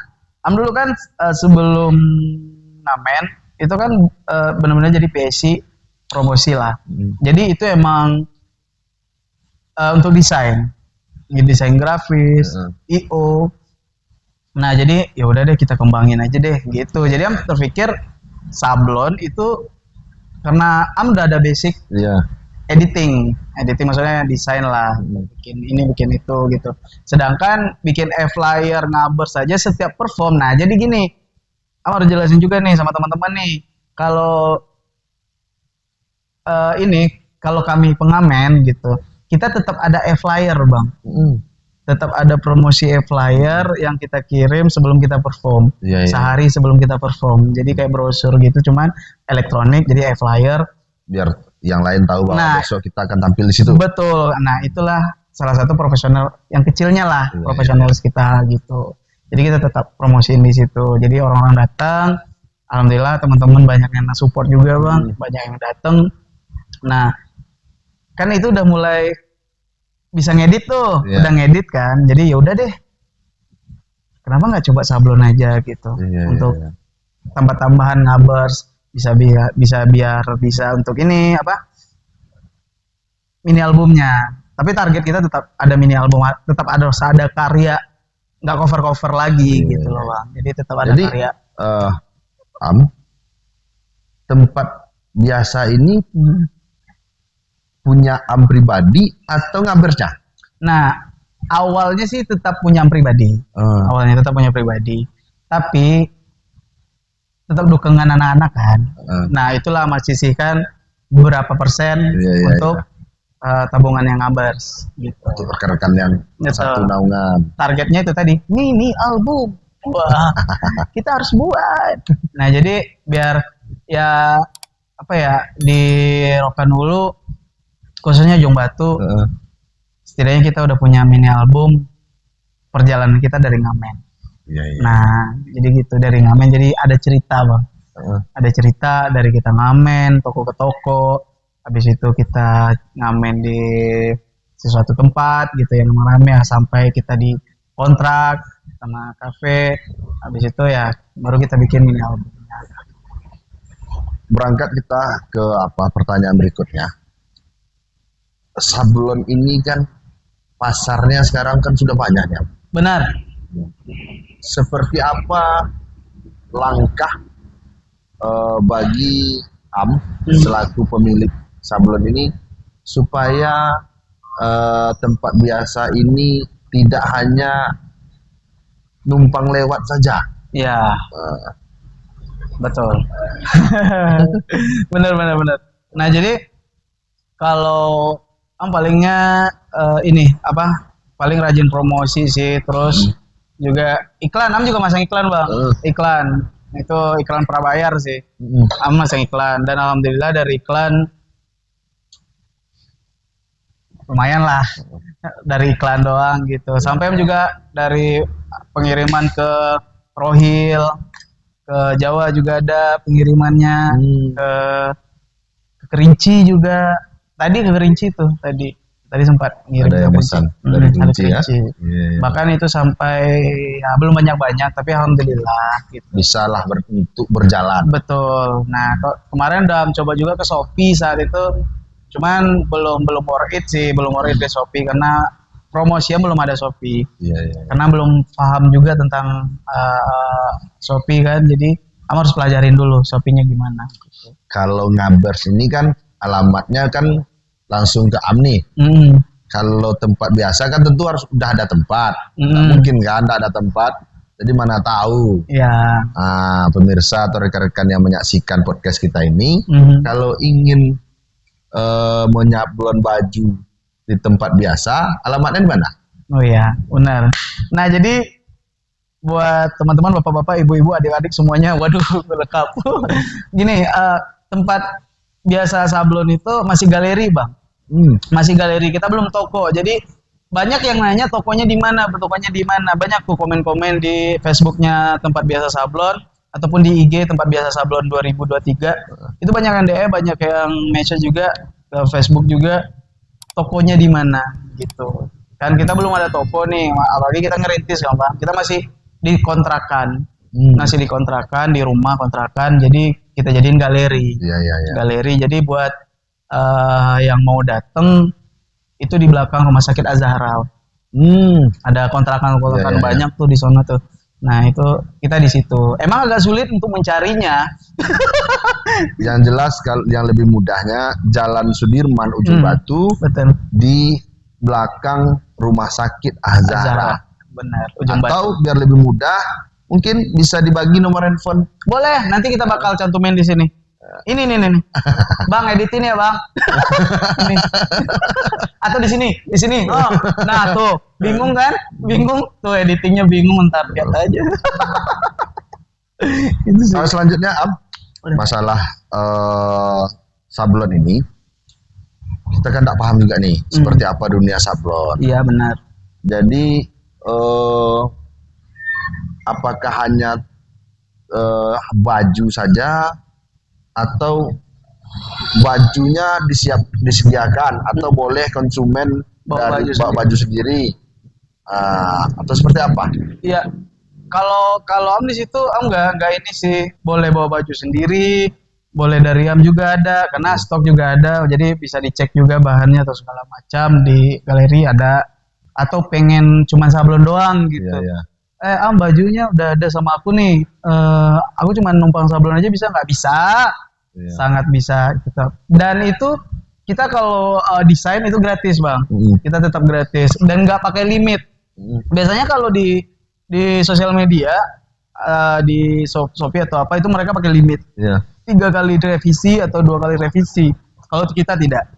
Speaker 1: dulu kan sebelum ngamen itu kan benar-benar jadi PSI promosi lah. Jadi itu emang untuk desain grafis, IO. Nah jadi ya udah deh kita kembangin aja deh gitu. Jadi terpikir sablon itu karena udah ada basic
Speaker 2: Iya.
Speaker 1: editing maksudnya desain lah, bikin ini bikin itu gitu. Sedangkan bikin flyer Ngabers saja setiap perform. Nah jadi gini, harus jelasin juga nih sama teman-teman nih, kalau kalau kami pengamen gitu, kita tetap ada flyer bang, tetap ada promosi flyer yang kita kirim sebelum kita perform, sehari sebelum kita perform. Jadi kayak brosur gitu, cuman elektronik, jadi flyer
Speaker 2: biar yang lain tahu bahwa besok kita akan tampil di situ.
Speaker 1: Betul. Nah itulah salah satu profesional yang kecilnya lah, profesionalis kita gitu. Jadi kita tetap promosiin di situ. Jadi orang-orang datang, alhamdulillah teman-teman banyak yang support juga bang, banyak yang datang. Nah kan itu udah mulai bisa ngedit tuh, udah ngedit kan. Jadi ya udah deh, kenapa nggak coba sablon aja gitu untuk tambah-tambahan Ngabers. Bisa biar untuk ini mini albumnya. Tapi target kita tetap ada mini album, tetap ada karya, nggak cover lagi gitu loh bang. Jadi tetap ada karya.
Speaker 2: Tempat biasa ini punya pribadi atau Ngabersnya?
Speaker 1: Nah awalnya sih tetap punya pribadi, tapi tetap dukungan anak-anak kan. Nah itulah masih sisihkan beberapa persen untuk tabungan yang Ngabers gitu.
Speaker 2: Untuk rekan-rekan yang satu naungan.
Speaker 1: Targetnya itu tadi mini album. Wah, kita harus buat. Nah jadi biar ya di Rokan Hulu khususnya Jong Batu, setidaknya kita udah punya mini album perjalanan kita dari ngamen. Nah, jadi gitu dari ngamen, jadi ada cerita bang, ada cerita dari kita ngamen toko ke toko, habis itu kita ngamen di sesuatu tempat gitu yang rame ya, sampai kita di kontrak sama kafe, habis itu ya baru kita bikin mini album.
Speaker 2: Berangkat kita ke pertanyaan berikutnya. Sablon ini kan pasarnya sekarang kan sudah banyak ya.
Speaker 1: Benar.
Speaker 2: Seperti apa langkah bagi selaku pemilik sablon ini supaya tempat biasa ini tidak hanya numpang lewat saja?
Speaker 1: Ya, betul. benar. Nah jadi kalau palingnya paling rajin promosi sih, terus juga iklan, juga masang iklan bang, iklan itu iklan prabayar sih, masang iklan, dan alhamdulillah dari iklan lumayan lah, dari iklan doang gitu, sampai juga dari pengiriman ke Rohil, ke Jawa juga ada pengirimannya, ke Kerinci juga, tadi ke Kerinci tuh tadi sempat ngirim
Speaker 2: ada yang pesan dari Kerinci ya.
Speaker 1: Bahkan itu sampai belum banyak tapi alhamdulillah gitu.
Speaker 2: Bisa lah untuk berjalan.
Speaker 1: Betul. Nah kemarin udah coba juga ke Shopee saat itu, cuman belum worth it sih, belum worth it di Shopee karena promosinya belum ada Shopee. Karena belum paham juga tentang Shopee kan, jadi kamu harus pelajarin dulu Shopee-nya gimana.
Speaker 2: Kalau Ngabers ini kan alamatnya kan langsung ke Amni. Kalau tempat biasa kan tentu harus udah ada tempat. Nggak mungkin kan nggak ada tempat. Jadi mana tahu.
Speaker 1: Ya.
Speaker 2: Pemirsa atau rekan-rekan yang menyaksikan podcast kita ini, kalau ingin menyablon baju di tempat biasa, alamatnya di mana?
Speaker 1: Oh iya, benar. Nah, jadi buat teman-teman, bapak-bapak, ibu-ibu, adik-adik semuanya, waduh, lengkap. Gini, tempat biasa sablon itu masih galeri, Bang. Masih galeri, kita belum toko. Jadi banyak yang nanya tokonya di mana, tokonya di mana. Banyak tuh komen-komen di Facebooknya tempat biasa sablon ataupun di IG tempat biasa sablon 2023. Itu banyak yang DM, banyak yang message juga ke Facebook juga tokonya di mana gitu. Kan kita belum ada toko nih, apalagi kita ngerintis kan, Bang. Kita masih dikontrakan. Masih dikontrakan di rumah kontrakan, jadi kita jadiin galeri. Galeri. Jadi buat yang mau datang itu di belakang Rumah Sakit Az-Zahra. Ada kontrakan banyak tuh di sana tuh. Nah, itu kita di situ. Emang agak sulit untuk mencarinya.
Speaker 2: Yang jelas kalau yang lebih mudahnya Jalan Sudirman Ujung Batu.
Speaker 1: Betul.
Speaker 2: Di belakang Rumah Sakit Az-Zahra.
Speaker 1: Benar,
Speaker 2: Atau biar lebih mudah, mungkin bisa dibagi nomor handphone.
Speaker 1: Boleh, nanti kita bakal cantumin di sini. Ini nih. Bang, editin ya, Bang. Ini. Atau di sini. Oh, nah tuh, bingung kan? Bingung tuh editingnya bingung, ntar lihat aja. Itu sih.
Speaker 2: Selanjutnya, masalah sablon ini, kita kan tidak paham juga nih, seperti apa dunia sablon.
Speaker 1: Iya, benar.
Speaker 2: Jadi, apakah hanya baju saja atau bajunya disediakan atau boleh konsumen bawa baju sendiri atau seperti apa?
Speaker 1: Iya, kalau Am di situ Am nggak ini sih, boleh bawa baju sendiri, boleh dari Am juga ada karena stok juga ada, jadi bisa dicek juga bahannya atau segala macam di galeri ada. Atau pengen cuman sablon doang gitu. Am bajunya udah ada sama aku nih, aku cuma numpang sablon aja bisa nggak? Bisa. Sangat bisa gitu. Dan itu kita kalau desain itu gratis, Bang. Kita tetap gratis dan nggak pakai limit. Biasanya kalau di sosial media di Shopee atau apa itu mereka pakai limit. 3 kali revisi atau 2 kali revisi. Kalau kita tidak.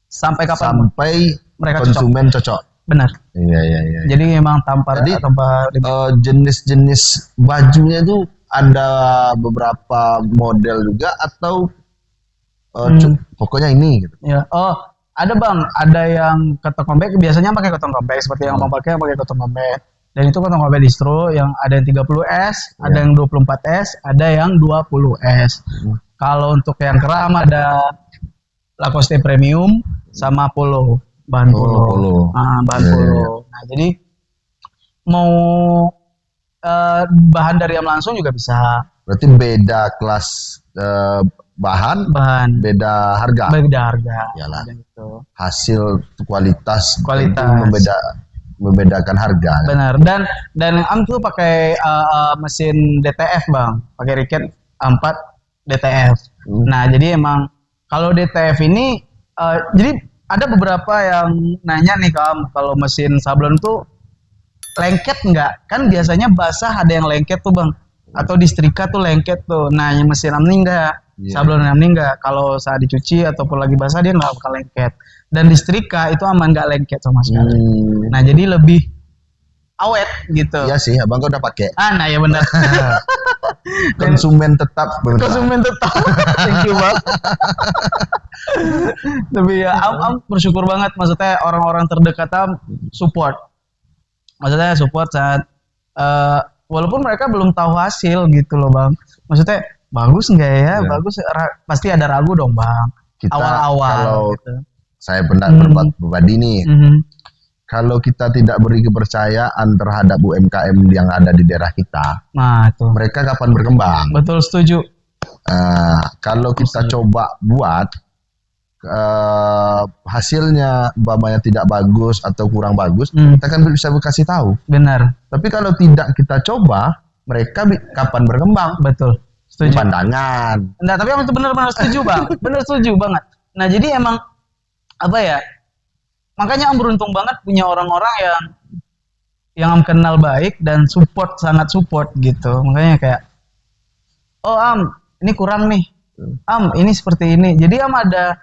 Speaker 1: Sampai kapan?
Speaker 2: Sampai
Speaker 1: mereka
Speaker 2: konsumen cocok.
Speaker 1: Benar.
Speaker 2: Iya.
Speaker 1: Jadi memang tanpa
Speaker 2: jenis-jenis bajunya itu ada beberapa model juga atau pokoknya ini gitu.
Speaker 1: Ya. Oh, ada, Bang. Ada yang cotton combat, biasanya pakai cotton combat seperti yang mau pakai cotton combat. Dan itu cotton combat distro yang ada yang 30S, ada yang 24S, ada yang 20S. Kalau untuk yang kram ada Lacoste Premium sama Polo. Bahan polo. Bahan polo. Nah, jadi mau bahan dari Am langsung juga bisa.
Speaker 2: Berarti beda kelas bahan, beda harga. Yalah.
Speaker 1: Gitu.
Speaker 2: Hasil kualitas. Membedakan harga.
Speaker 1: Benar. Dan Am tuh pakai mesin DTF, Bang. Pakai Riket A4 DTF. Nah, jadi emang kalau DTF ini jadi ada beberapa yang nanya nih kalau mesin sablon tuh lengket nggak? Kan biasanya basah ada yang lengket tuh, Bang. Atau disetrika tuh lengket tuh. Nah, yang mesin Am ini nggak. Sablon Am ini nggak. Kalau saat dicuci ataupun lagi basah dia nggak bakal lengket. Dan disetrika itu aman, nggak lengket sama sekali. Nah, jadi lebih awet gitu.
Speaker 2: Iya sih, Abang kau udah pakai.
Speaker 1: Nah ya benar.
Speaker 2: Konsumen tetap.
Speaker 1: Thank you, Bang. Tapi ya Am bersyukur banget, maksudnya orang-orang terdekat Am support. Maksudnya support saat walaupun mereka belum tahu hasil gitu loh, Bang. Maksudnya bagus nggak ya? Bagus, pasti ada ragu dong, Bang.
Speaker 2: Kita
Speaker 1: awal-awal
Speaker 2: kalau
Speaker 1: gitu.
Speaker 2: Saya berbuat pribadi nih. Kalau kita tidak beri kepercayaan terhadap UMKM yang ada di daerah kita,
Speaker 1: nah itu
Speaker 2: mereka kapan berkembang?
Speaker 1: Betul, setuju.
Speaker 2: Kalau kita coba buat hasilnya umpamanya tidak bagus atau kurang bagus, kita kan bisa kasih tahu.
Speaker 1: Benar.
Speaker 2: Tapi kalau tidak kita coba, mereka kapan berkembang?
Speaker 1: Betul.
Speaker 2: Di
Speaker 1: Setuju.
Speaker 2: pandangan.
Speaker 1: Nah, tapi itu benar-benar setuju, Bang. Benar setuju banget. Nah, jadi emang apa ya? Makanya Am beruntung banget punya orang-orang yang Am kenal baik dan support, sangat support gitu. Makanya kayak, oh Am, ini kurang nih. Am, ini seperti ini. Jadi Am ada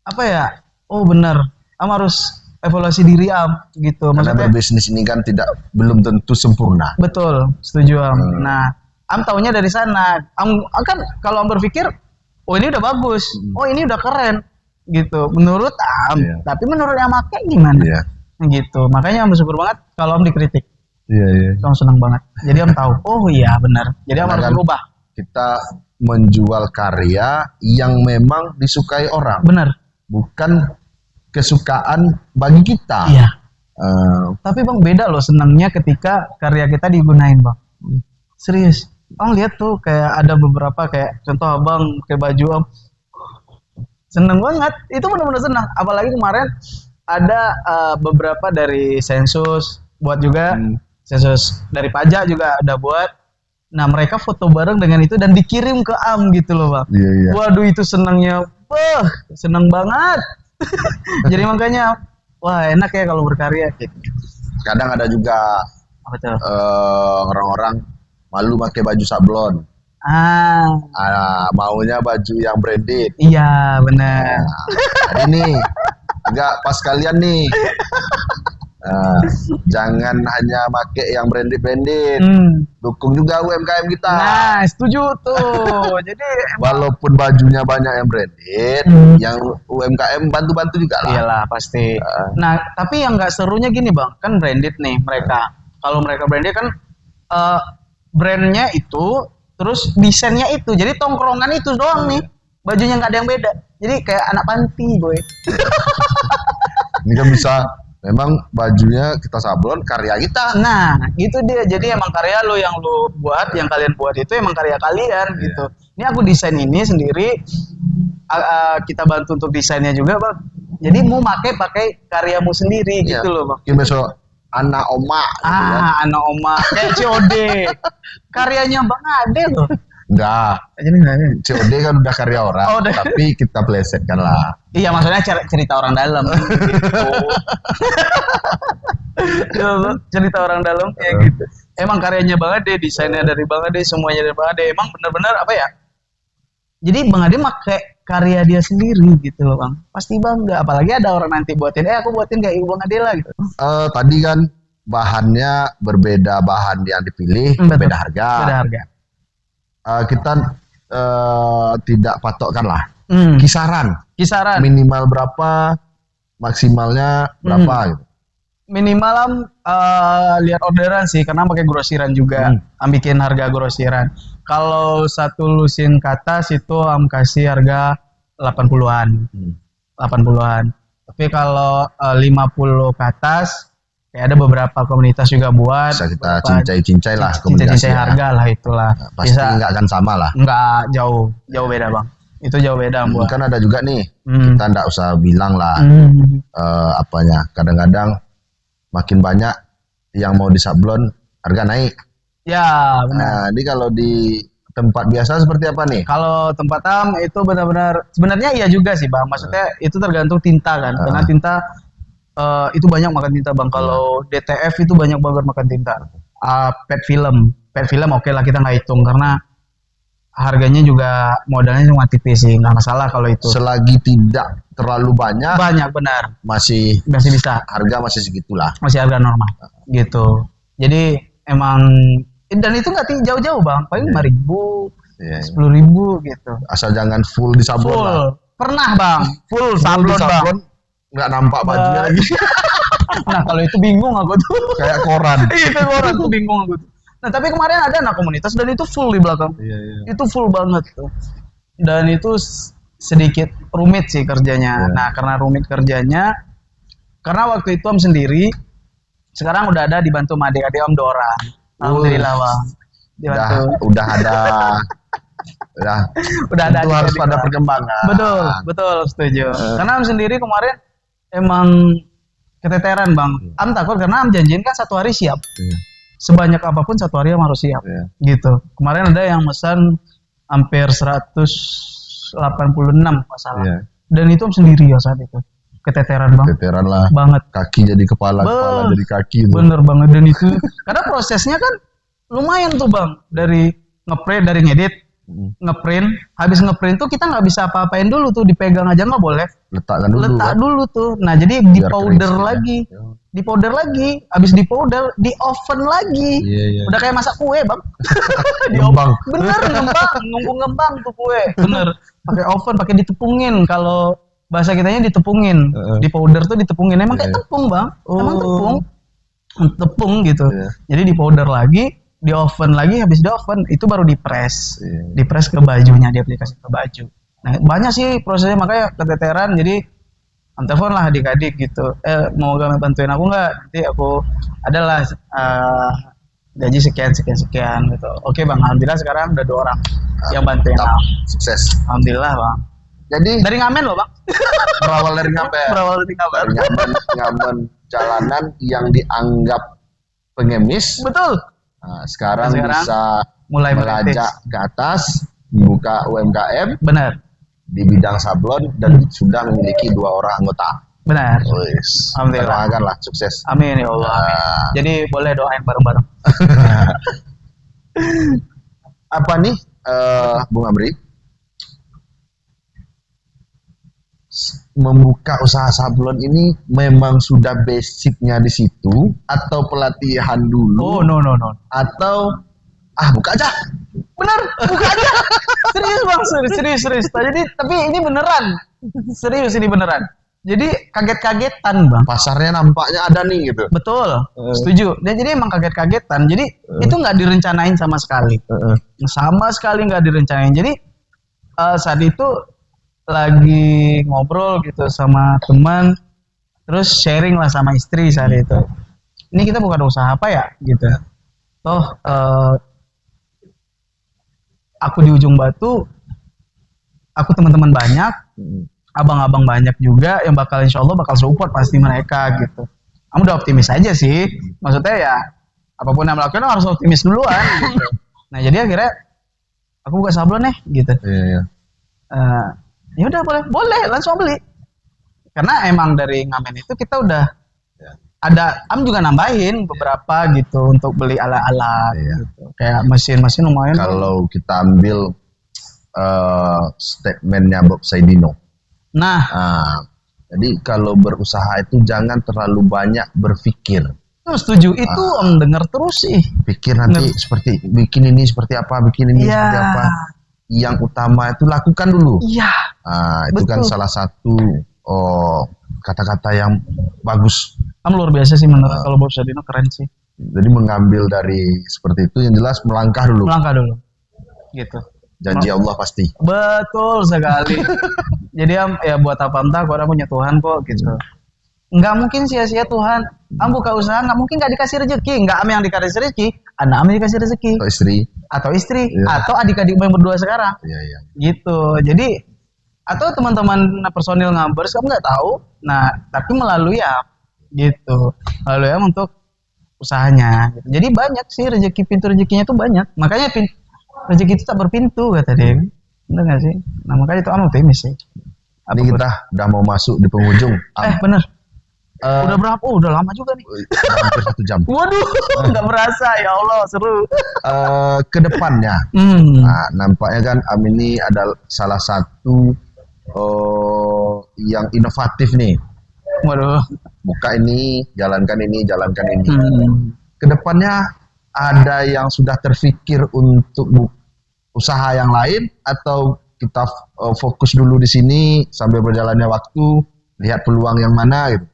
Speaker 1: apa ya? Oh benar, Am harus evaluasi diri Am gitu.
Speaker 2: Karena
Speaker 1: Maksudnya
Speaker 2: berbisnis ini kan belum tentu sempurna.
Speaker 1: betul, setuju Am. Nah, Am taunya dari sana. Am kan kalau Am berpikir, oh ini udah bagus, oh ini udah keren, gitu. Menurut Am,
Speaker 2: Iya.
Speaker 1: tapi menurut yang make gimana?
Speaker 2: Iya.
Speaker 1: Gitu. Makanya Am bersyukur banget kalau Am dikritik.
Speaker 2: Iya, iya.
Speaker 1: Am senang banget. Jadi Am tahu, oh iya benar. Jadi Am
Speaker 2: Karena
Speaker 1: harus
Speaker 2: kan
Speaker 1: berubah.
Speaker 2: kita menjual karya yang memang disukai orang,
Speaker 1: Benar.
Speaker 2: bukan kesukaan bagi kita.
Speaker 1: Iya.
Speaker 2: Eh,
Speaker 1: Tapi Bang beda loh senangnya ketika karya kita digunain Bang. Serius. Bang lihat tuh kayak ada beberapa kayak contoh Abang pakai baju Am. Seneng banget. Itu benar-benar senang. Apalagi kemarin ada beberapa dari Sensus buat juga. Sensus dari pajak juga ada buat. Nah mereka foto bareng dengan itu dan dikirim ke Am gitu loh Bang.
Speaker 2: Iya, iya.
Speaker 1: Waduh itu senangnya. Wah seneng banget. Jadi makanya wah enak ya kalau berkarya gitu.
Speaker 2: Kadang ada juga
Speaker 1: Apa tuh?
Speaker 2: orang-orang malu pakai baju sablon. Maunya baju yang branded.
Speaker 1: Iya benar.
Speaker 2: Jadi nih, enggak pas kalian nih. Jangan hanya pakai yang branded. Dukung juga UMKM kita.
Speaker 1: Nah setuju tuh. Jadi
Speaker 2: Walaupun bajunya banyak yang branded, yang UMKM bantu-bantu juga lah.
Speaker 1: iyalah pasti. Nah tapi yang nggak serunya gini Bang, kan branded nih mereka. Kalau mereka branded kan brandnya itu, terus desainnya itu. Jadi tongkrongan itu doang nih. Bajunya nggak ada yang beda. Jadi kayak anak panti boy.
Speaker 2: Ini kan bisa, memang bajunya kita sablon, karya kita.
Speaker 1: Nah, itu dia. Jadi emang karya lo yang lo buat, yang kalian buat itu emang karya kalian gitu. Ini aku desain ini sendiri, kita bantu untuk desainnya juga, Bang. Jadi mau pakai karyamu sendiri
Speaker 2: Iya.
Speaker 1: gitu loh, Bang.
Speaker 2: Mungkin besok anak oma gitu kan.
Speaker 1: Anak oma kayak COD. Karyanya Bang Ade loh.
Speaker 2: Enggak,
Speaker 1: Jadi enggak ada.
Speaker 2: COD kan udah karya orang,
Speaker 1: Oh, udah.
Speaker 2: tapi kita plesetkan lah.
Speaker 1: Iya, maksudnya cerita orang dalam gitu. Iya, Bang. Cerita orang dalam kayak gitu. Emang karyanya Bang Ade, desainnya dari Bang Ade, semuanya dari Bang Ade. Emang benar-benar apa ya? Jadi Bang Ade pakai karya dia sendiri gitu loh Bang. Pasti bangga. Apalagi ada orang nanti buatin, aku buatin kayak Bang Ade lah gitu.
Speaker 2: Tadi kan bahannya berbeda, bahan yang dipilih
Speaker 1: Betul.
Speaker 2: beda harga.
Speaker 1: Beda harga.
Speaker 2: Kita tidak patokkan lah.
Speaker 1: Hmm.
Speaker 2: Kisaran
Speaker 1: Kisaran
Speaker 2: minimal berapa, maksimalnya berapa gitu.
Speaker 1: minimal lihat orderan sih karena pakai grosiran juga. Am bikin harga grosiran. Kalau satu lusin ke atas itu am kasih harga 80-an. 80-an. Tapi kalau 50 ke atas kayak ada beberapa komunitas juga buat
Speaker 2: Bisa kita cincai-cincai lah
Speaker 1: cincai
Speaker 2: komunikasi.
Speaker 1: harga lah itulah.
Speaker 2: Pasti nggak akan sama lah.
Speaker 1: Enggak jauh beda Bang. Itu jauh beda buat.
Speaker 2: Kan ada juga nih,
Speaker 1: Hmm.
Speaker 2: kita nggak usah bilang lah apanya. Kadang-kadang makin banyak yang mau disablon, harga naik.
Speaker 1: Ya, benar.
Speaker 2: Nah, ini kalau di tempat biasa seperti apa nih?
Speaker 1: Kalau tempat Am itu benar-benar sebenarnya iya juga sih Bang. Maksudnya itu tergantung tinta kan. Karena tinta itu banyak makan tinta Bang. Kalau DTF itu banyak banget makan tinta. Pet film oke lah kita nggak hitung karena harganya juga modalnya cuma tipis sih, nggak masalah kalau itu.
Speaker 2: Selagi tidak terlalu banyak,
Speaker 1: Banyak benar,
Speaker 2: masih
Speaker 1: bisa,
Speaker 2: harga masih segitulah.
Speaker 1: masih harga normal gitu. Jadi emang dan itu nggak jauh-jauh Bang, paling 5.000,
Speaker 2: Iya, iya.
Speaker 1: 10.000 gitu.
Speaker 2: Asal jangan full disablon lah.
Speaker 1: Full, pernah Bang, full
Speaker 2: Full
Speaker 1: sablon Bang.
Speaker 2: disablon, nggak nampak bajunya lagi.
Speaker 1: Nah kalau itu bingung aku tuh.
Speaker 2: Kayak koran.
Speaker 1: Itu orang tuh bingung aku tuh. Nah tapi kemarin ada anak komunitas dan itu full di belakang.
Speaker 2: Iya.
Speaker 1: Itu full banget tuh. Dan itu sedikit rumit sih kerjanya. Nah karena rumit kerjanya, karena waktu itu Om sendiri, sekarang udah ada dibantu sama adik-adik Om 2 orang. Alhamdulillah Bang. Dibantu.
Speaker 2: Udah ada.
Speaker 1: Udah ada
Speaker 2: Tentu harus
Speaker 1: adik-adik
Speaker 2: pada
Speaker 1: Bang.
Speaker 2: perkembangan.
Speaker 1: Betul setuju. Karena Om sendiri kemarin emang keteteran Bang. Am takut karena Am janjiin kan 1 hari siap. sebanyak apapun satu hari harus siap.
Speaker 2: Iya.
Speaker 1: Gitu. Kemarin ada yang pesan hampir 186 masalah.
Speaker 2: Iya.
Speaker 1: Dan itu Om sendiri ya saat itu. Keteteran Bang.
Speaker 2: Veteran lah.
Speaker 1: Banget.
Speaker 2: Kaki jadi kepala, kepala jadi kaki itu.
Speaker 1: Bener banget. Dan itu karena prosesnya kan lumayan tuh Bang. Dari ngeprint, dari ngedit, ngeprint. Habis ngeprint tuh kita nggak bisa apa-apain dulu tuh. Dipegang aja nggak boleh.
Speaker 2: Letakkan dulu.
Speaker 1: Letak
Speaker 2: kan.
Speaker 1: dulu tuh. Nah jadi di
Speaker 2: Biar
Speaker 1: powder
Speaker 2: kering,
Speaker 1: lagi.
Speaker 2: ya.
Speaker 1: Di powder lagi. Habis di powder, di oven lagi.
Speaker 2: Iya, iya.
Speaker 1: Udah kayak masak kue Bang. Di
Speaker 2: Ngembang.
Speaker 1: oven. Bener ngembang. Nunggu ngembang tuh kue. Bener. Pakai oven, pakai ditepungin. Kalau bahasa kitanya ditepungin. Di powder tuh ditepungin. Emang kayak
Speaker 2: Iya.
Speaker 1: tepung Bang. Emang
Speaker 2: Oh.
Speaker 1: tepung. Tepung gitu.
Speaker 2: Iya.
Speaker 1: Jadi di powder lagi, di oven lagi, habis di oven itu baru di press.
Speaker 2: Iya.
Speaker 1: Di press ke bajunya, diaplikasi ke baju. Nah, banyak sih prosesnya makanya keteteran. Jadi telepon lah adik-adik gitu. Mau kami bantuin aku nggak? Nanti aku adalah gaji sekian gitu. Oke Bang, alhamdulillah sekarang udah 2 orang yang bantuin.
Speaker 2: Mantap. Sukses.
Speaker 1: Alhamdulillah Bang.
Speaker 2: Jadi
Speaker 1: Dari ngamen loh Bang.
Speaker 2: berawal dari ngamen.
Speaker 1: Berawal dari ngamen.
Speaker 2: Dari ngamen jalanan yang dianggap pengemis.
Speaker 1: Betul.
Speaker 2: Nah, sekarang
Speaker 1: Sekarang
Speaker 2: bisa
Speaker 1: mulai merintis.
Speaker 2: melajak ke atas, membuka UMKM
Speaker 1: Benar.
Speaker 2: di bidang sablon dan sudah memiliki 2 orang anggota.
Speaker 1: Benar.
Speaker 2: Wis.
Speaker 1: Alhamdulillah.
Speaker 2: Doakanlah sukses.
Speaker 1: Amin ya Allah. Amin.
Speaker 2: Nah,
Speaker 1: Jadi boleh doain bareng-bareng.
Speaker 2: apa nih, Bung Amri? Membuka usaha sablon ini memang sudah basicnya di situ atau pelatihan dulu
Speaker 1: Oh no.
Speaker 2: atau buka aja.
Speaker 1: Benar, buka aja. Serius Bang, serius. Tapi ini beneran. Serius ini beneran. Jadi kaget-kagetan Bang.
Speaker 2: Pasarnya nampaknya ada nih gitu.
Speaker 1: Betul, setuju. Dan jadi emang kaget-kagetan. Jadi itu nggak direncanain sama sekali. Sama sekali nggak direncanain. Jadi saat itu lagi ngobrol gitu sama teman, terus sharing lah sama istri saat itu. Ini kita bukan usaha apa ya gitu. Toh aku di ujung batu, aku teman-teman banyak, abang-abang banyak juga yang bakal insya Allah bakal support pasti mereka gitu. Kamu udah optimis aja sih, maksudnya ya apapun yang melakukan harus optimis duluan gitu. Nah jadi akhirnya aku buka sablon gitu.
Speaker 2: Iya.
Speaker 1: Ya udah boleh langsung beli. Karena emang dari ngamen itu kita udah ada, juga nambahin beberapa gitu untuk beli alat-alat gitu. Kayak mesin-mesin lumayan.
Speaker 2: Kalau kita ambil statementnya Bob Saidino.
Speaker 1: Nah,
Speaker 2: jadi kalau berusaha itu jangan terlalu banyak berpikir.
Speaker 1: setuju. Itu Om denger terus sih.
Speaker 2: Pikir nanti seperti bikin ini seperti apa, bikin ini seperti apa. Yang utama itu lakukan dulu.
Speaker 1: Iya.
Speaker 2: Itu kan salah satu kata-kata yang bagus.
Speaker 1: Kamu luar biasa sih menurut kalau Bob Sadino, keren sih.
Speaker 2: Jadi mengambil dari seperti itu yang jelas melangkah dulu.
Speaker 1: Melangkah dulu. Gitu.
Speaker 2: Janji Allah pasti.
Speaker 1: Betul sekali. Jadi ya buat apa entah, orang punya Tuhan kok gitu. Nggak mungkin sia-sia Tuhan. Kamu buka usaha nggak mungkin nggak dikasih rezeki. Nggak yang dikasih rezeki, anak dikasih rezeki. Atau istri, atau adik-adik yang berdua sekarang.
Speaker 2: Iya.
Speaker 1: Gitu. Jadi atau teman-teman personil Ngabers kamu nggak tahu. Nah, tapi melalui gitu. Melalui untuk usahanya. Gitu. Jadi banyak sih rezeki, pintu rezekinya tuh banyak. Makanya rezeki itu tak berpintu kata dia. Bener nggak sih? Nah makanya itu optimis sih.
Speaker 2: Ini kita udah mau masuk di penghujung.
Speaker 1: Bener. Udah berapa? Udah lama juga nih.
Speaker 2: Hampir 1 jam.
Speaker 1: Waduh, nggak berasa ya Allah, seru.
Speaker 2: Kedepannya, nampaknya kan ini adalah salah satu yang inovatif nih.
Speaker 1: Waduh.
Speaker 2: Buka ini, jalankan ini. Kedepannya ada yang sudah terfikir untuk usaha yang lain atau kita fokus dulu di sini sambil berjalannya waktu, lihat peluang yang mana gitu.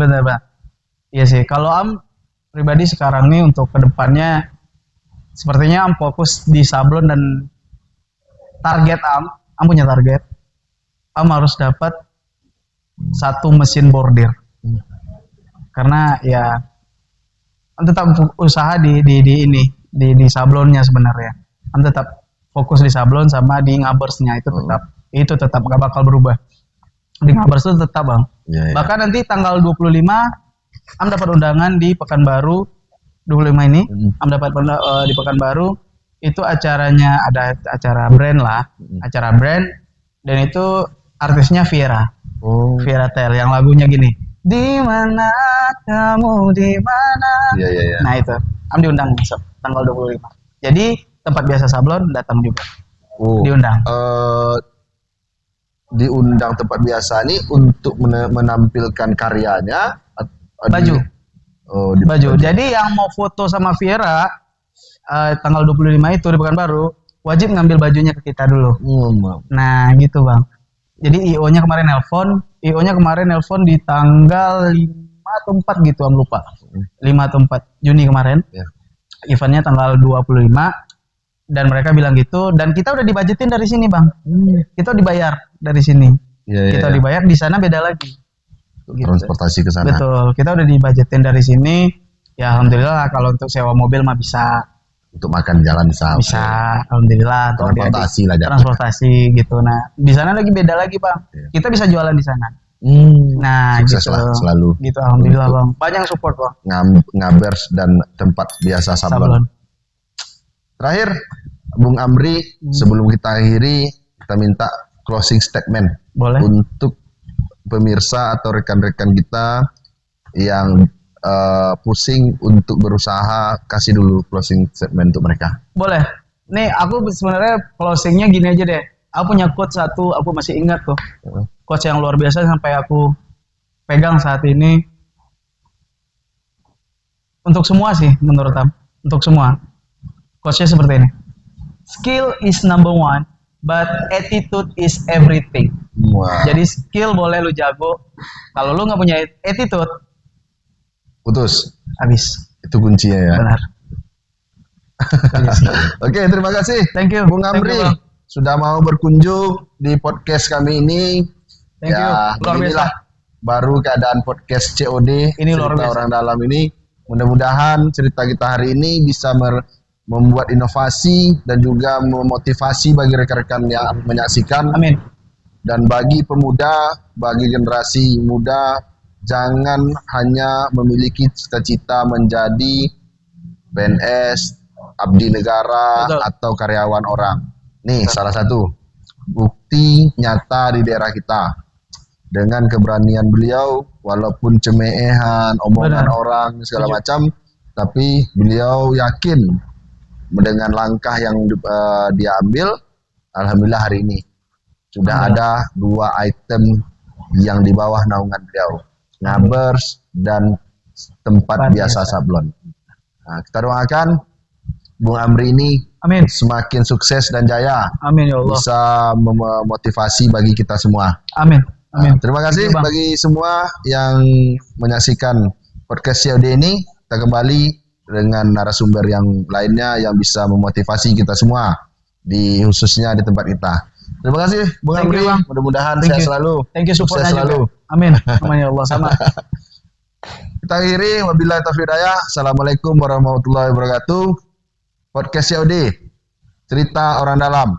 Speaker 1: Benar. Iya sih, kalau pribadi sekarang nih untuk kedepannya sepertinya fokus di sablon dan target punya target. Harus dapat 1 mesin bordir. Karena ya tetap usaha di sablonnya sebenarnya. Tetap fokus di sablon sama di ngabersnya itu tetap gak bakal berubah. Di Ngabers itu tetap Bang.
Speaker 2: Ya.
Speaker 1: Bahkan nanti tanggal 25 dapat undangan di Pekanbaru 25 ini
Speaker 2: Hmm.
Speaker 1: mendapat di Pekanbaru itu acaranya ada acara brand lah, acara brand dan itu artisnya Viera.
Speaker 2: Oh.
Speaker 1: Viera Tel yang lagunya gini. Di mana kamu di mana?
Speaker 2: Iya iya iya.
Speaker 1: Nah itu, Am diundang besok tanggal 25. Jadi tempat biasa sablon datang juga.
Speaker 2: Oh.
Speaker 1: Diundang.
Speaker 2: Diundang tempat biasa nih untuk menampilkan karyanya
Speaker 1: Baju.
Speaker 2: Di
Speaker 1: Baju. Jadi yang mau foto sama Viera tanggal 25 itu di Pekanbaru wajib ngambil bajunya ke kita dulu. Nah gitu bang. Jadi IO-nya kemarin nelpon di tanggal 5 atau 4 gitu, Am lupa. 5 atau 4 Juni kemarin.
Speaker 2: Ya.
Speaker 1: Eventnya tanggal 25 dan mereka bilang gitu dan kita udah dibajetin dari sini bang. Kita dibayar dari sini. Kita dibayar di sana beda lagi. Gitu.
Speaker 2: Transportasi ke sana.
Speaker 1: Betul, kita udah dibajetin dari sini. Ya alhamdulillah kalau untuk sewa mobil mah bisa.
Speaker 2: Untuk makan jalan bisa.
Speaker 1: Bisa, alhamdulillah.
Speaker 2: Transportasi lah.
Speaker 1: Transportasi gitu. Nah, di sana lagi beda lagi bang.
Speaker 2: Iya.
Speaker 1: Kita bisa jualan di sana. Nah,
Speaker 2: Sukses
Speaker 1: gitu.
Speaker 2: lah selalu.
Speaker 1: Gitu, alhamdulillah bang. Banyak support bang.
Speaker 2: Ngabers dan tempat biasa sablon. Terakhir, Bung Amri, sebelum kita akhiri, kita minta closing statement.
Speaker 1: Boleh.
Speaker 2: Untuk pemirsa atau rekan-rekan kita yang pusing untuk berusaha, kasih dulu closing statement untuk mereka.
Speaker 1: Boleh. Nih, aku sebenarnya closingnya gini aja deh. Aku punya quote satu, aku masih ingat tuh. Quote yang luar biasa sampai aku pegang saat ini. Untuk semua sih, menurut aku. Untuk semua. Quote-nya seperti ini. Skill is number one, but attitude is everything.
Speaker 2: Wah.
Speaker 1: Jadi skill boleh lu jago. Kalau lu nggak punya attitude,
Speaker 2: Putus.
Speaker 1: habis.
Speaker 2: Itu kuncinya ya.
Speaker 1: Benar.
Speaker 2: Oke, terima kasih.
Speaker 1: Thank you.
Speaker 2: Bung
Speaker 1: Thank you,
Speaker 2: Amri
Speaker 1: Bang.
Speaker 2: sudah mau berkunjung di podcast kami ini.
Speaker 1: Thank you. Luar
Speaker 2: Inilah baru keadaan podcast COD.
Speaker 1: Ini luar
Speaker 2: Cerita
Speaker 1: biasa.
Speaker 2: Orang Dalam ini. Mudah-mudahan cerita kita hari ini bisa membuat inovasi dan juga memotivasi bagi rekan-rekan yang menyaksikan.
Speaker 1: Amin.
Speaker 2: Dan bagi pemuda, bagi generasi muda, jangan hanya memiliki cita-cita menjadi PNS, abdi negara,
Speaker 1: Betul.
Speaker 2: atau karyawan orang. Nih, salah satu bukti nyata di daerah kita. Dengan keberanian beliau, walaupun cemeehan, omongan
Speaker 1: Benar.
Speaker 2: orang, segala macam, tapi beliau yakin dengan langkah yang dia ambil, alhamdulillah hari ini sudah ada 2 item yang di bawah naungan beliau, Ngabers dan tempat biasa sablon. Nah, kita doakan Bung Amri ini
Speaker 1: Amin.
Speaker 2: semakin sukses dan jaya,
Speaker 1: Amin ya Allah.
Speaker 2: bisa memotivasi bagi kita semua.
Speaker 1: Amin. Amin.
Speaker 2: Nah, terima kasih
Speaker 1: Thank you, Bang.
Speaker 2: bagi semua yang menyaksikan podcast COD ini. Kita kembali dengan narasumber yang lainnya yang bisa memotivasi kita semua, khususnya di tempat kita. Terima kasih Bung
Speaker 1: Thank you,
Speaker 2: Amri.
Speaker 1: Bang.
Speaker 2: Mudah-mudahan
Speaker 1: Thank
Speaker 2: sehat
Speaker 1: you.
Speaker 2: selalu.
Speaker 1: Thank you
Speaker 2: Sukses
Speaker 1: supportnya
Speaker 2: selalu.
Speaker 1: juga. Amin. Amin ya Allah. Sama.
Speaker 2: Kita akhiri, wabillahi taufiq hidayah. Assalamualaikum warahmatullahi wabarakatuh. Podcast COD, cerita orang dalam.